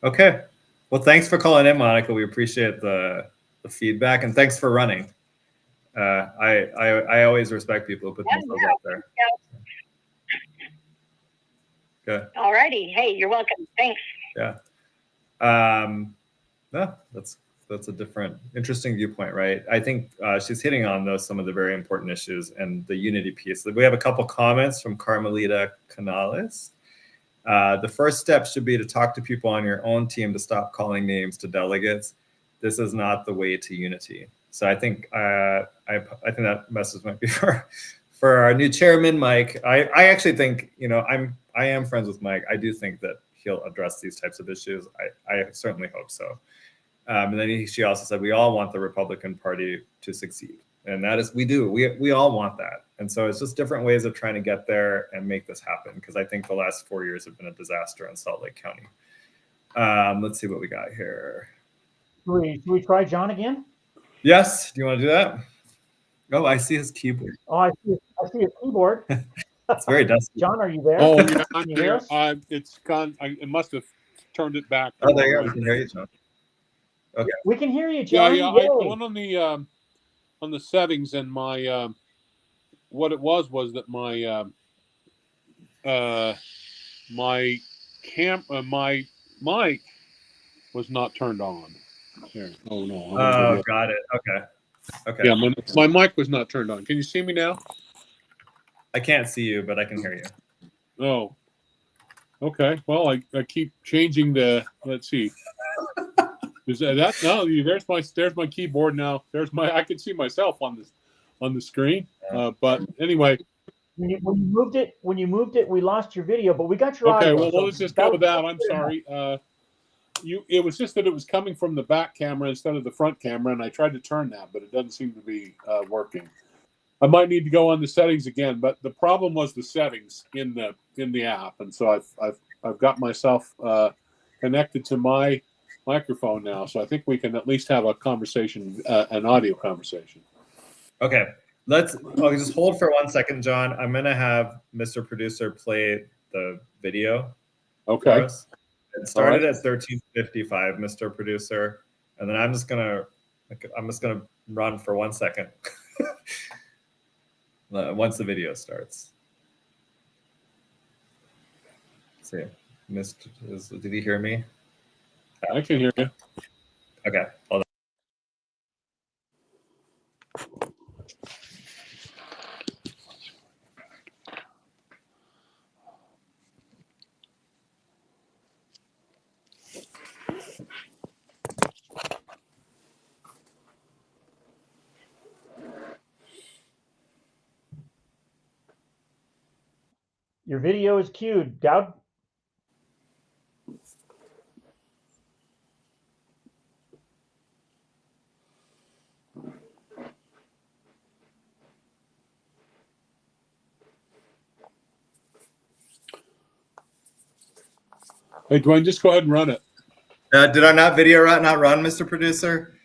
Okay. Well, thanks for calling in, Monica. We appreciate the feedback, and thanks for running. I always respect people who put themselves out there. Yeah. Okay. All righty. Hey, you're welcome. Thanks. Yeah. No, that's a different, interesting viewpoint, right? I think she's hitting on some of the very important issues and the unity piece. We have a couple comments from Carmelita Canales. The first step should be to talk to people on your own team to stop calling names to delegates. This is not the way to unity. So I think I think that message might be for our new chairman, Mike. I actually think, I am friends with Mike. I do think that he'll address these types of issues. I certainly hope so. And then she also said, we all want the Republican Party to succeed. And that is, we do. We all want that. And so it's just different ways of trying to get there and make this happen, because I think the last 4 years have been a disaster in Salt Lake County. Let's see what we got here. Should we try John again? Yes. Do you want to do that? Oh, I see his keyboard. Oh, I see his keyboard. It's very dusty. John, are you there? Oh, yeah, I'm you hear here. us? It's gone. It must have turned it back. Oh, there you go. We can hear you, John. Okay. We can hear you, John. Yeah. I went on the settings, and my what it was that my my mic was not turned on. Here. Oh no. Oh, got it. Okay. Yeah, my mic was not turned on. Can you see me now? I can't see you, but I can hear you. Oh. Okay. Well, I keep changing the. Let's see. Is that no? There's my keyboard now. I can see myself on the screen. But anyway. When you moved it, we lost your video, but we got your audio. Okay. Well, let's just go with that. I'm sorry. It was just that it was coming from the back camera instead of the front camera, and I tried to turn that, but it doesn't seem to be working. I might need to go on the settings again, but the problem was the settings in the app, and so I've got myself connected to my microphone now, so I think we can at least have a conversation, an audio conversation. Okay, just hold for 1 second, John. I'm gonna have Mr. Producer play the video. Okay. For us. It started at 13:55, Mr. Producer, and then I'm just gonna run for 1 second once the video starts. Let's see, did he hear me? I can hear you. Okay, hold on. Your video is queued, Goud. Hey, Dwayne, just go ahead and run it. Did our video not run, Mr. Producer?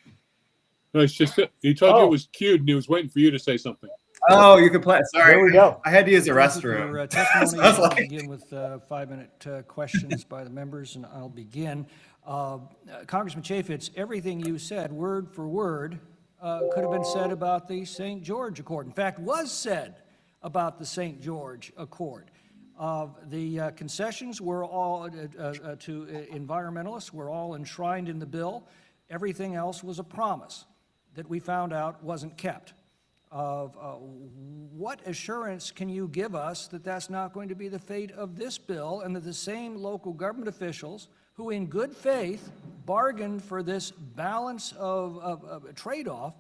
No, it's just he told you it was queued, and he was waiting for you to say something. Oh, you can play. Sorry, there we go. I had to use the restroom. For testimony, I'll begin with 5-minute questions by the members, and I'll begin. Congressman Chaffetz, everything you said, word for word, could have been said about the St. George Accord. In fact, was said about the St. George Accord. The concessions were all to environmentalists were all enshrined in the bill. Everything else was a promise. that we found out wasn't kept. What assurance can you give us that that's not going to be the fate of this bill, and that the same local government officials who in good faith bargained for this balance of a trade-off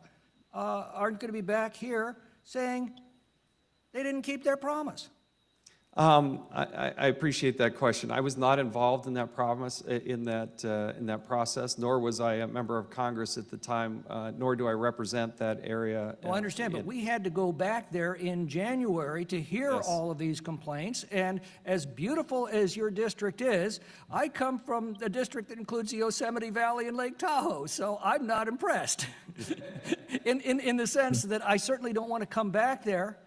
aren't going to be back here saying they didn't keep their promise? I appreciate that question. I was not involved in that process, nor was I a member of Congress at the time, nor do I represent that area. Well, I understand, but we had to go back there in January to hear all of these complaints, and as beautiful as your district is, I come from a district that includes the Yosemite Valley and Lake Tahoe, so I'm not impressed. in the sense that I certainly don't want to come back there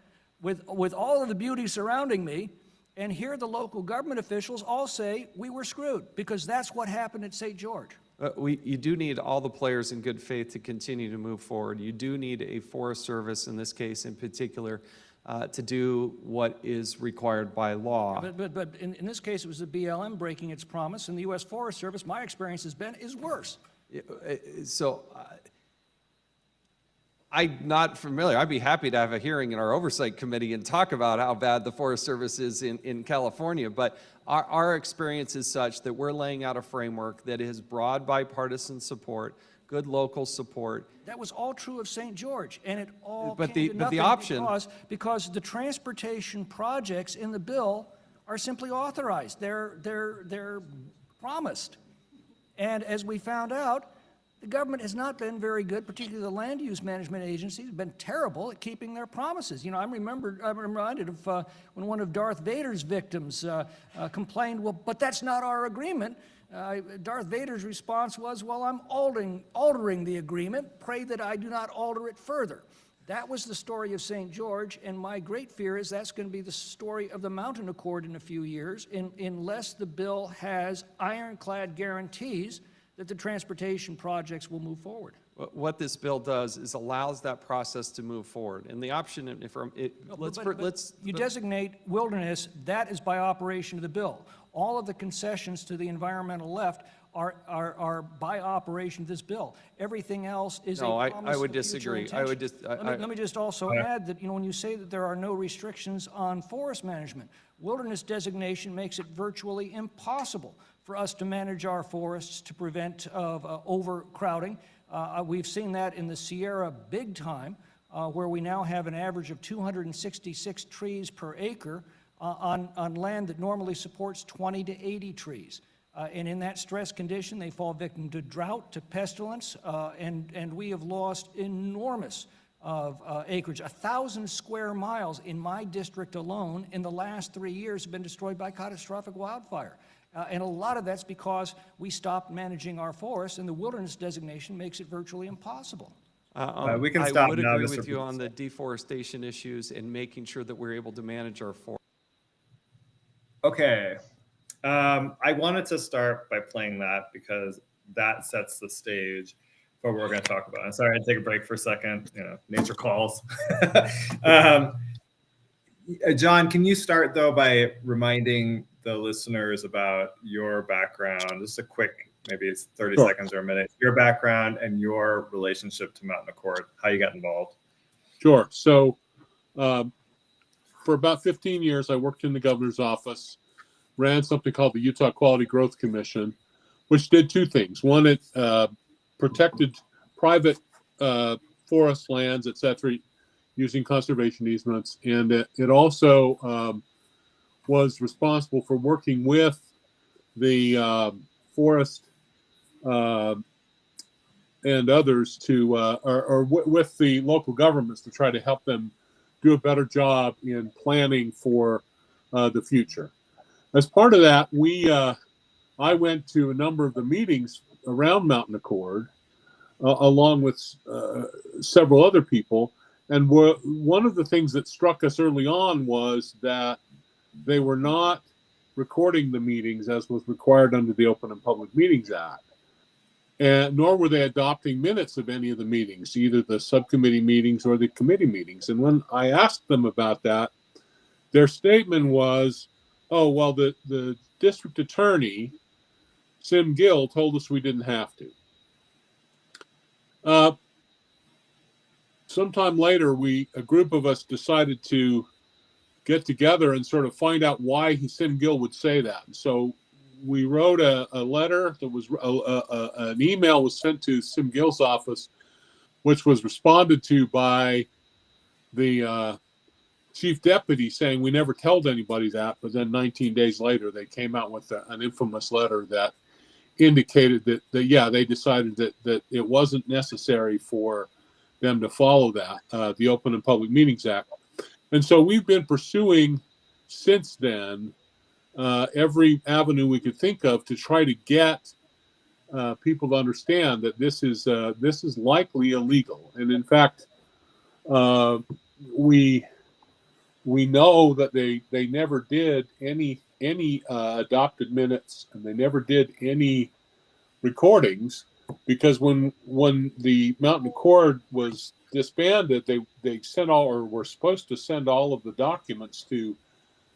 with all of the beauty surrounding me and hear the local government officials all say we were screwed, because that's what happened at St. George. You do need all the players in good faith to continue to move forward. You do need a Forest Service, in this case in particular, to do what is required by law. But in this case, it was the BLM breaking its promise, and the U.S. Forest Service, my experience has been, is worse. So I'm not familiar. I'd be happy to have a hearing in our oversight committee and talk about how bad the Forest Service is in California, but our experience is such that we're laying out a framework that has broad bipartisan support, good local support. That was all true of St. George, and it all But came the- to but the nothing option- because the transportation projects in the bill are simply authorized. They're promised. And as we found out, the government has not been very good, particularly the land use management agencies, have been terrible at keeping their promises. You know, I'm reminded of when one of Darth Vader's victims complained, well, but that's not our agreement. Darth Vader's response was, well, I'm altering the agreement. Pray that I do not alter it further. That was the story of St. George, and my great fear is that's going to be the story of the Mountain Accord in a few years, unless the bill has ironclad guarantees that the transportation projects will move forward. What this bill does is allows that process to move forward. And the option, You designate wilderness, that is by operation of the bill. All of the concessions to the environmental left are by operation of this bill. Everything else is a promise I would of future disagree. intention. Let me just also add that, you know, when you say that there are no restrictions on forest management, wilderness designation makes it virtually impossible for us to manage our forests to prevent overcrowding. We've seen that in the Sierra big time, where we now have an average of 266 trees per acre on land that normally supports 20 to 80 trees. And in that stress condition, they fall victim to drought, to pestilence, and we have lost enormous acreage. 1,000 square miles in my district alone in the last 3 years have been destroyed by catastrophic wildfire. And a lot of that's because we stopped managing our forests, and the wilderness designation makes it virtually impossible. We can stop I would now, agree Mr. with you on Producer. the deforestation issues and making sure that we're able to manage our forests. Okay. I wanted to start by playing that because that sets the stage for what we're going to talk about. I'm sorry, I had to take a break for a second. You know, nature calls. John, can you start though by reminding the listeners about your background? Just a quick, maybe it's 30 seconds or a minute. Your background and your relationship to Mountain Accord, how you got involved. Sure. So for about 15 years, I worked in the governor's office, ran something called the Utah Quality Growth Commission, which did two things. One, it protected private forest lands, et cetera, using conservation easements. And it also was responsible for working with the forest and others to, with the local governments to try to help them do a better job in planning for the future. As part of that, I went to a number of the meetings around Mountain Accord, along with several other people. And one of the things that struck us early on was that they were not recording the meetings as was required under the Open and Public Meetings Act. And nor were they adopting minutes of any of the meetings, either the subcommittee meetings or the committee meetings. And when I asked them about that, their statement was, oh, well, the district attorney, Sim Gill, told us we didn't have to. sometime later, a group of us decided to get together and sort of find out why Sim Gill would say that. And so we wrote a letter that was an email was sent to Sim Gill's office, which was responded to by the chief deputy saying we never told anybody that. But then 19 days later, they came out with an infamous letter that indicated that yeah, they decided that it wasn't necessary for them to follow that, the Open and Public Meetings Act. And so we've been pursuing since then every avenue we could think of to try to get people to understand that this is likely illegal. And in fact, we know that they never did any adopted minutes, and they never did any recordings, because when the Mountain Accord was disbanded, they sent all, or were supposed to send all of the documents to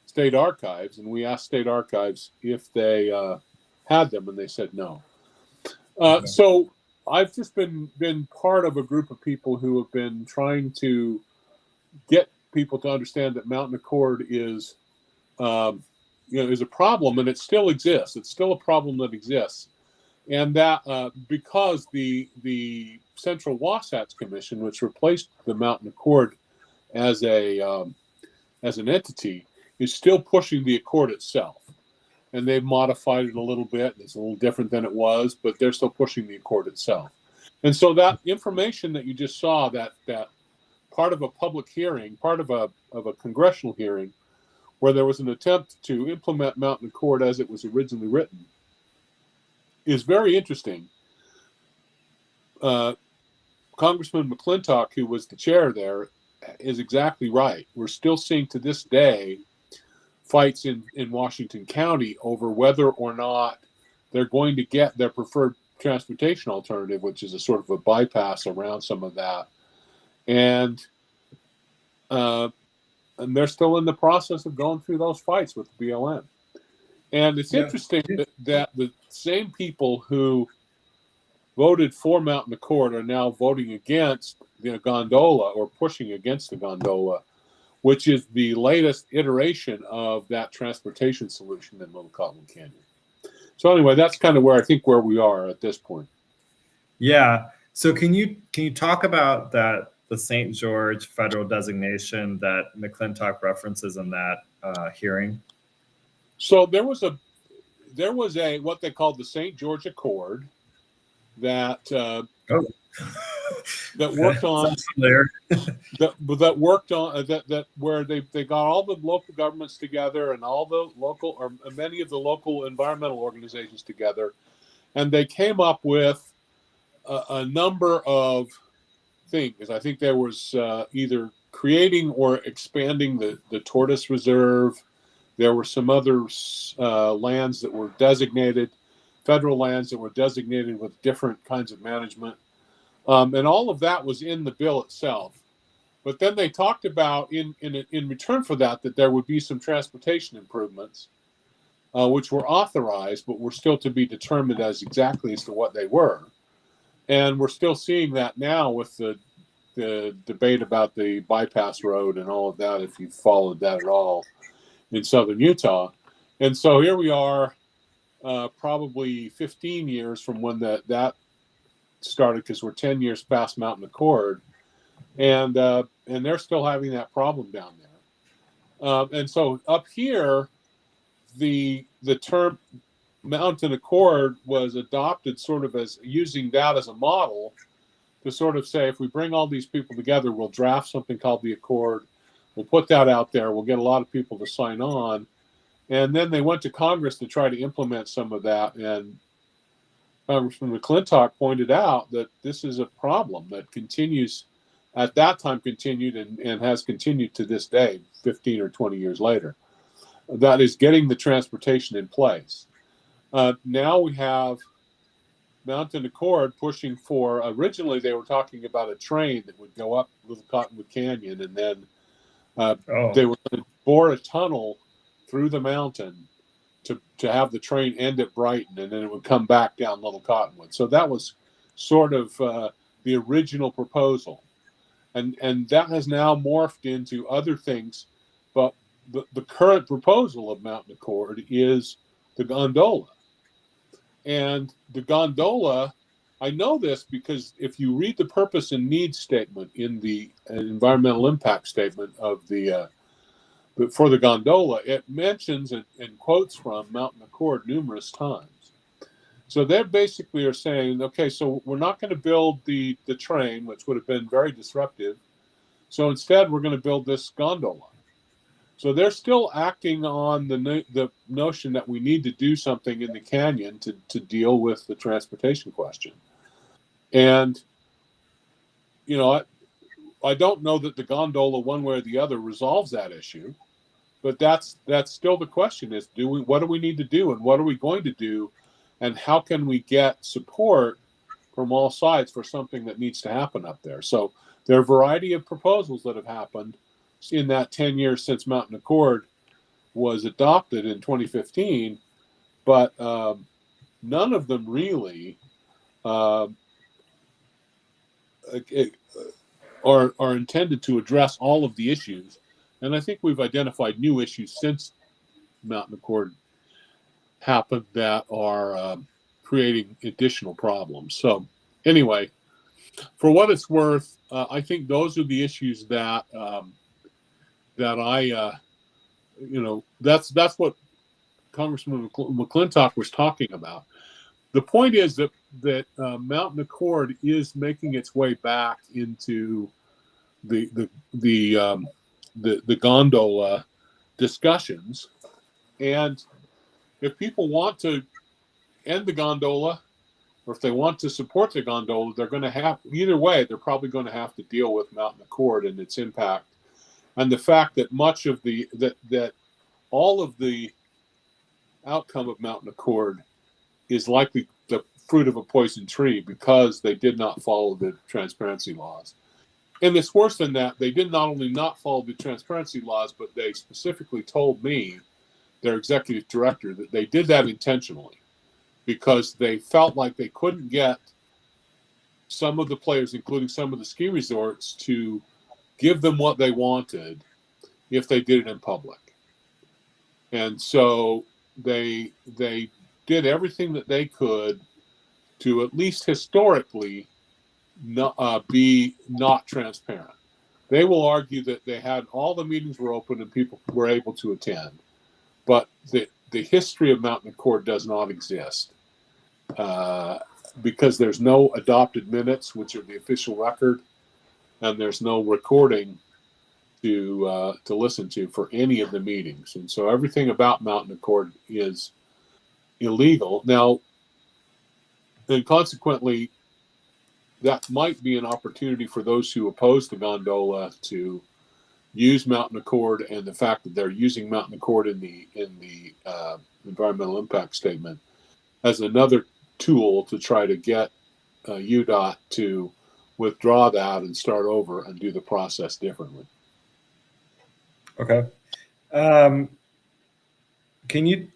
state archives, and we asked state archives if they had them, and they said no. So I've just been part of a group of people who have been trying to get people to understand that Mountain Accord is is a problem, and it still exists. It's still a problem that exists. And that because the Central Wasatch Commission, which replaced the Mountain Accord as an entity, is still pushing the Accord itself. And they've modified it a little bit. It's a little different than it was, but they're still pushing the Accord itself. And so that information that you just saw, that part of a public hearing, part of a congressional hearing, where there was an attempt to implement Mountain Accord as it was originally written, is very interesting. Congressman McClintock, who was the chair there, is exactly right. We're still seeing to this day fights in Washington County over whether or not they're going to get their preferred transportation alternative, which is a sort of a bypass around some of that. And they're still in the process of going through those fights with the BLM. And it's interesting that the same people who voted for Mountain Accord are now voting against the gondola, or pushing against the gondola, which is the latest iteration of that transportation solution in Little Cottonwood Canyon. So anyway, that's kind of where we are at this point. Yeah. So can you talk about that, the St. George federal designation that McClintock references in that hearing? So there was a what they called the St. George Accord that that worked on that worked on that where they got all the local governments together and all the local, or many of the local environmental organizations together, and they came up with a number of things. I think there was either creating or expanding the tortoise reserve. There were some other lands that were designated, federal lands that were designated with different kinds of management. And all of that was in the bill itself. But then they talked about in return for that there would be some transportation improvements, which were authorized, but were still to be determined as exactly as to what they were. And we're still seeing that now with the debate about the bypass road and all of that, if you've followed that at all in southern Utah. And so here we are, probably 15 years from when that started, because we're 10 years past Mountain Accord, and they're still having that problem down there. And so up here, the term Mountain Accord was adopted sort of as using that as a model to sort of say, if we bring all these people together, we'll draft something called the Accord. We'll put that out there. We'll get a lot of people to sign on. And then they went to Congress to try to implement some of that. And Congressman McClintock pointed out that this is a problem that continues, at that time continued, and has continued to this day, 15 or 20 years later. That is getting the transportation in place. Now we have Mountain Accord pushing for, originally they were talking about a train that would go up Little Cottonwood Canyon, and then they were going to bore a tunnel through the mountain to have the train end at Brighton, and then it would come back down Little Cottonwood. So that was sort of the original proposal. And that has now morphed into other things. But the current proposal of Mountain Accord is the gondola. And the gondola, I know this because if you read the purpose and needs statement in the environmental impact statement of for the gondola, it mentions and quotes from Mountain Accord numerous times. So they basically are saying, okay, so we're not going to build the train, which would have been very disruptive. So instead, we're going to build this gondola. So they're still acting on the notion that we need to do something in the canyon to deal with the transportation question. And, you know, I don't know that the gondola, one way or the other, resolves that issue. But that's still the question: is what do we need to do, and what are we going to do, and how can we get support from all sides for something that needs to happen up there? So there are a variety of proposals that have happened in that 10 years since Mountain Accord was adopted in 2015, but none of them really are intended to address all of the issues. And I think we've identified new issues since Mountain Accord happened that are creating additional problems. So anyway, for what it's worth, I think those are the issues that I, that's what Congressman McClintock was talking about. The point is that Mountain Accord is making its way back into the gondola discussions, and if people want to end the gondola, or if they want to support the gondola, they're going to have, either way, they're probably going to have to deal with Mountain Accord and its impact, and the fact that much of that all of the outcome of Mountain Accord is likely the fruit of a poison tree because they did not follow the transparency laws. And it's worse than that. They did not only not follow the transparency laws, but they specifically told me, their executive director, that they did that intentionally because they felt like they couldn't get some of the players, including some of the ski resorts, to give them what they wanted if they did it in public. And so they did everything that they could to, at least historically, be not transparent. They will argue that they had all the meetings were open and people were able to attend, but the history of Mountain Accord does not exist because there's no adopted minutes, which are the official record, and there's no recording to listen to for any of the meetings. And so everything about Mountain Accord is illegal now, and consequently, that might be an opportunity for those who oppose the gondola to use Mountain Accord, and the fact that they're using Mountain Accord in the environmental impact statement as another tool to try to get UDOT to withdraw that and start over and do the process differently. Okay. Can you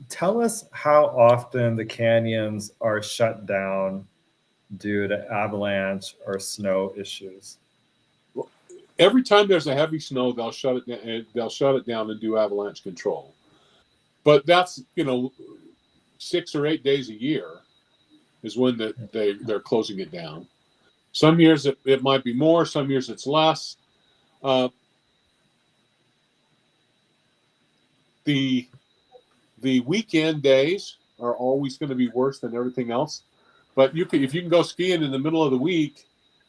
tell us how often the canyons are shut down due to avalanche or snow issues? Every time there's a heavy snow, they'll shut it down. They'll shut it down and do avalanche control. But that's 6 or 8 days a year is when they're closing it down. Some years it might be more. Some years it's less. The weekend days are always going to be worse than everything else. But if you can go skiing in the middle of the week,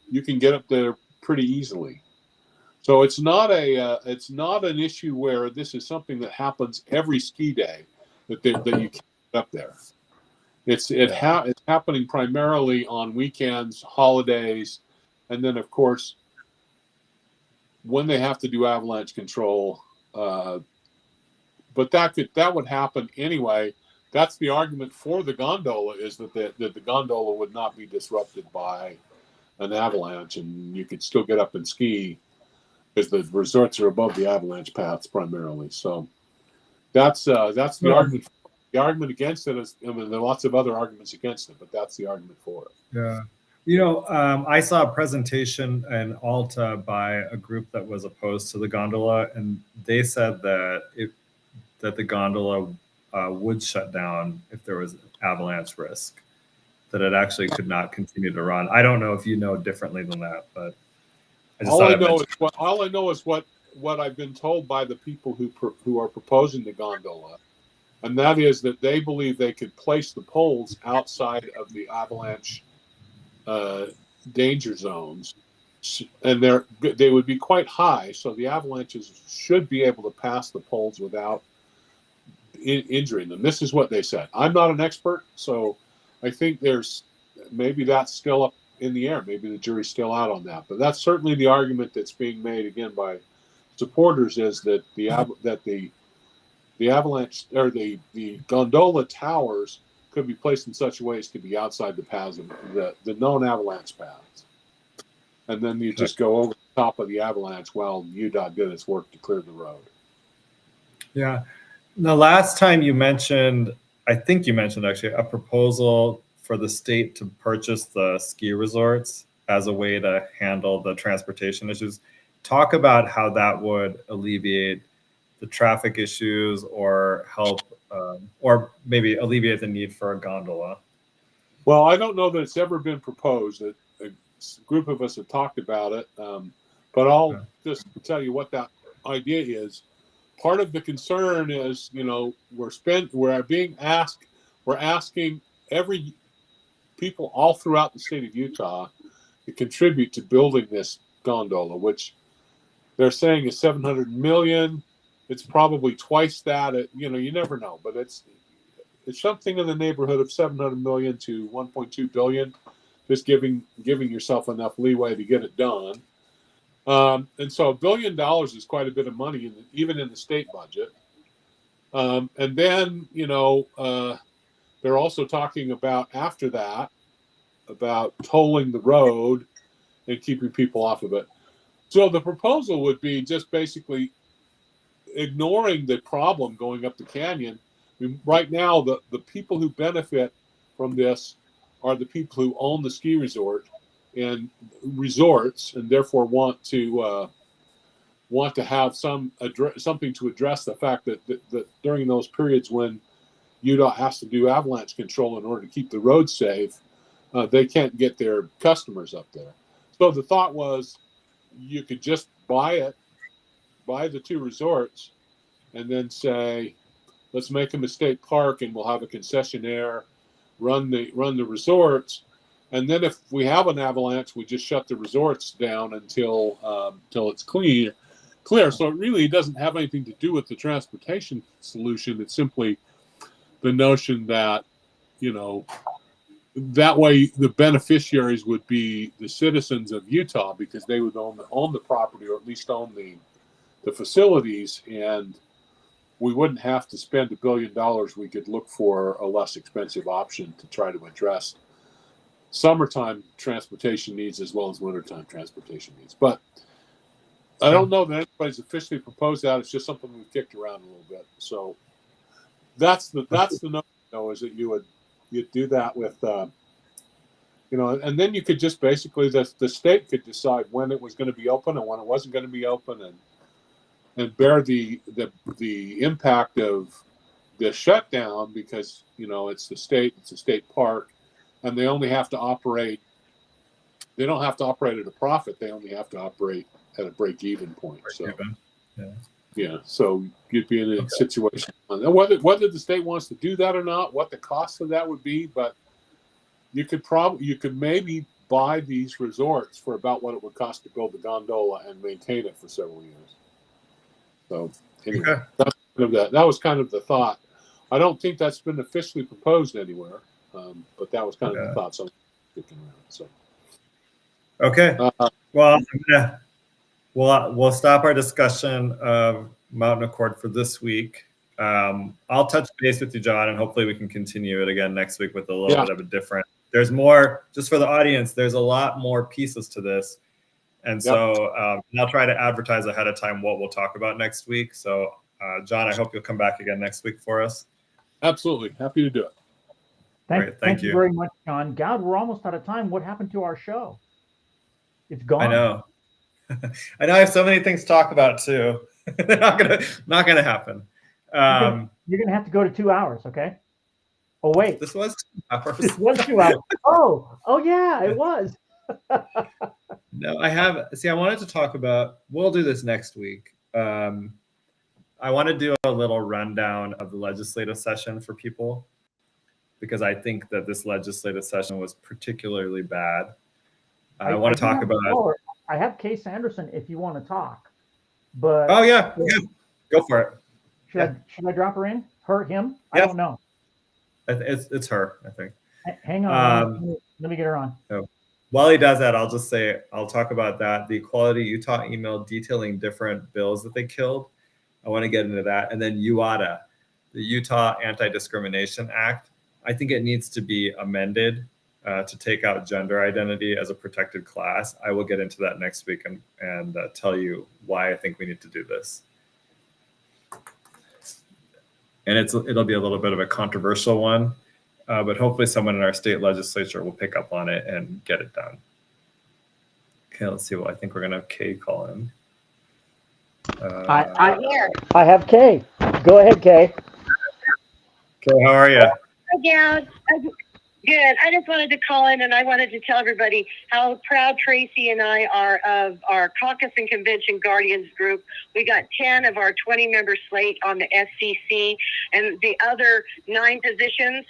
you can get up there pretty easily. So it's not an issue where this is something that happens every ski day that you can't get up there. It's happening primarily on weekends, holidays, and then of course when they have to do avalanche control. But that would happen anyway. That's the argument for the gondola, is that the gondola would not be disrupted by an avalanche, and you could still get up and ski because the resorts are above the avalanche paths primarily. So that's the argument. The argument against it is, there are lots of other arguments against it, but that's the argument for it. Yeah. I saw a presentation in Alta by a group that was opposed to the gondola, and they said that the gondola would shut down if there was avalanche risk, that it actually could not continue to run. I don't know if you know differently than that, but all I know is what I've been told by the people who are proposing the gondola, and that is that they believe they could place the poles outside of the avalanche danger zones, and they would be quite high, so the avalanches should be able to pass the poles without injuring them. This is what they said. I'm not an expert, so I think maybe that's still up in the air. Maybe the jury's still out on that, but that's certainly the argument that's being made again by supporters, is that the avalanche or the gondola towers could be placed in such a way as to be outside the paths of the known avalanche paths, and then you just go over the top of the avalanche while UDOT did its work to clear the road. Yeah. The last time I think you mentioned actually a proposal for the state to purchase the ski resorts as a way to handle the transportation issues. Talk about how that would alleviate the traffic issues or help, or maybe alleviate the need for a gondola. Well, I don't know that it's ever been proposed. A group of us have talked about it, but I'll just tell you what that idea is. Part of the concern is, we're asking every people all throughout the state of Utah to contribute to building this gondola, which they're saying is $700 million. It's probably twice that. You never know, but it's something in the neighborhood of $700 million to $1.2 billion. Just giving yourself enough leeway to get it done. And so $1 billion is quite a bit of money, even in the state budget. And then, they're also talking about after that, about tolling the road and keeping people off of it. So the proposal would be just basically ignoring the problem going up the canyon. I mean, right now, the people who benefit from this are the people who own the ski resort and resorts, and therefore want to have something to address the fact that during those periods when UDOT has to do avalanche control in order to keep the roads safe, they can't get their customers up there. So the thought was you could just buy the two resorts, and then say, let's make them a state park, and we'll have a concessionaire run the resorts. And then if we have an avalanche, we just shut the resorts down until it's clear. So it really doesn't have anything to do with the transportation solution. It's simply the notion that, that way the beneficiaries would be the citizens of Utah, because they would own the property, or at least own the facilities, and we wouldn't have to spend $1 billion. We could look for a less expensive option to try to address summertime transportation needs as well as wintertime transportation needs. But I don't know that anybody's officially proposed that. It's just something we've kicked around a little bit. So that's the notion, is that you'd do that with, and then you could just basically, the state could decide when it was going to be open and when it wasn't going to be open, and bear the impact of the shutdown, because it's a state park, and they only have to operate. They don't have to operate at a profit. They only have to operate at a break-even point. So you'd be in a situation, whether the state wants to do that or not, what the cost of that would be, but you could maybe buy these resorts for about what it would cost to build the gondola and maintain it for several years. So anyway, that was kind of the thought. I don't think that's been officially proposed anywhere, but that was kind of the thought. So sticking around. So okay, well, we'll stop our discussion of Mountain Accord for this week. I'll touch base with you, John, and hopefully we can continue it again next week with a little bit of a different. There's more, just for the audience. There's a lot more pieces to this. And so I'll try to advertise ahead of time what we'll talk about next week. So, John, I hope you'll come back again next week for us. Absolutely. Happy to do it. Thank you very much, John. Goud, we're almost out of time. What happened to our show? It's gone. I know. I know. I have so many things to talk about too. not gonna happen. You're gonna have to go to 2 hours, okay? Oh wait, this was 2 hours. This was 2 hours. Oh yeah, it was. No, I have. See, I wanted to talk about. We'll do this next week. I want to do a little rundown of the legislative session for people, because I think that this legislative session was particularly bad. I want to talk about. I have Kay Sanderson if you want to talk. But oh yeah, go for it. Should I drop her in? Him? Yeah. I don't know. It's her, I think. Hang on. Let me get her on. Oh. While he does that, I'll just say I'll talk about that. The Equality Utah email detailing different bills that they killed. I want to get into that, and then UADA, the Utah Anti-Discrimination Act. I think it needs to be amended to take out gender identity as a protected class. I will get into that next week and tell you why I think we need to do this. And it'll be a little bit of a controversial one, but hopefully someone in our state legislature will pick up on it and get it done. Okay, let's see. Well, I think we're gonna have Kay call in. I have Kay. Go ahead, Kay. Kay, how are you? Hi, Goud. Good. I just wanted to call in and I wanted to tell everybody how proud Tracy and I are of our caucus and convention guardians group. We got 10 of our 20-member slate on the SCC, and the other 9 positions,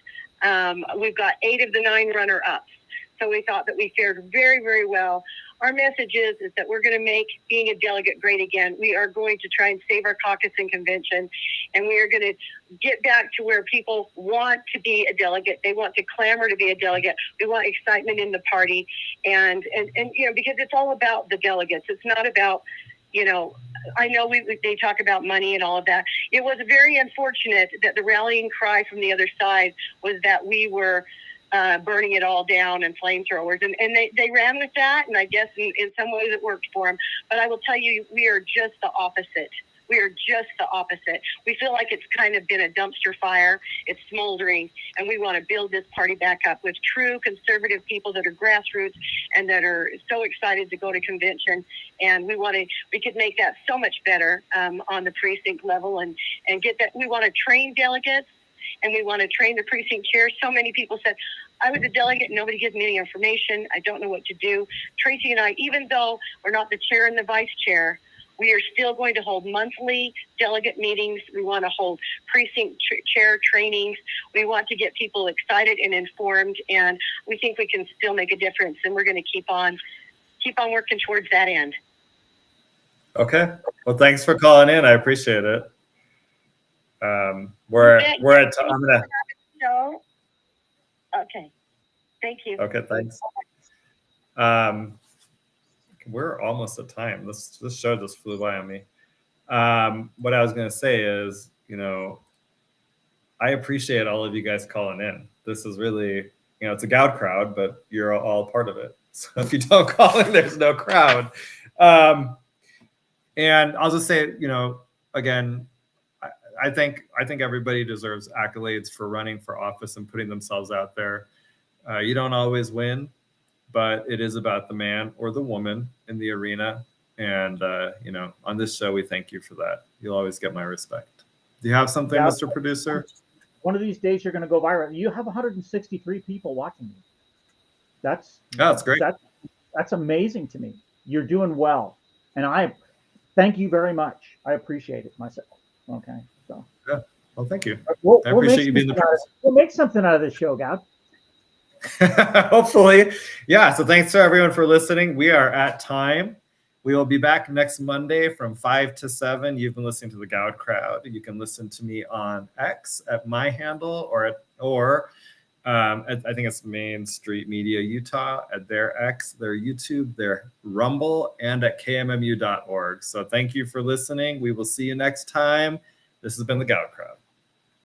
we've got 8 of the 9 runner-ups. So we thought that we fared very, very well. Our message is that we're going to make being a delegate great again. We are going to try and save our caucus and convention, and we are going to get back to where people want to be a delegate. They want to clamor to be a delegate. We want excitement in the party, and because it's all about the delegates. It's not about, I know they talk about money and all of that. It was very unfortunate that the rallying cry from the other side was that we were burning it all down and flamethrowers. And they ran with that, and I guess in some ways it worked for them. But I will tell you, we are just the opposite. We are just the opposite. We feel like it's kind of been a dumpster fire. It's smoldering, and we want to build this party back up with true conservative people that are grassroots and that are so excited to go to convention. And we could make that so much better on the precinct level and get that. We want to train delegates, and we want to train the precinct chairs. So many people said, I was a delegate, nobody gives me any information. I don't know what to do. Tracy and I, even though we're not the chair and the vice chair, we are still going to hold monthly delegate meetings. We want to hold precinct chair trainings. We want to get people excited and informed, and we think we can still make a difference, and we're going to keep on working towards that end. Okay. Well, thanks for calling in. I appreciate it. We're at. I'm gonna. No. Okay. Thank you. Okay. Thanks. We're almost at time. This show just flew by on me. What I was gonna say is, I appreciate all of you guys calling in. This is really, it's a Goud crowd, but you're all part of it. So if you don't call in, there's no crowd. And I'll just say, again, I think everybody deserves accolades for running for office and putting themselves out there. You don't always win, but it is about the man or the woman in the arena. And, on this show, we thank you for that. You'll always get my respect. Do you have something, Mr. Producer? One of these days, you're going to go viral. You have 163 people watching you. That's great. That's amazing to me. You're doing well. And I thank you very much. I appreciate it myself. Okay. So. Yeah. Well, thank you. I appreciate you being the person. We'll make something out of this show, Goud. Hopefully. Yeah. So thanks to everyone for listening. We are at time. We will be back next Monday from 5 to 7. You've been listening to the Goud Crowd. You can listen to me on X at my handle or I think it's Main Street Media Utah at their X, their YouTube, their Rumble, and at KMMU.org. So thank you for listening. We will see you next time. This has been the Goud Crowd.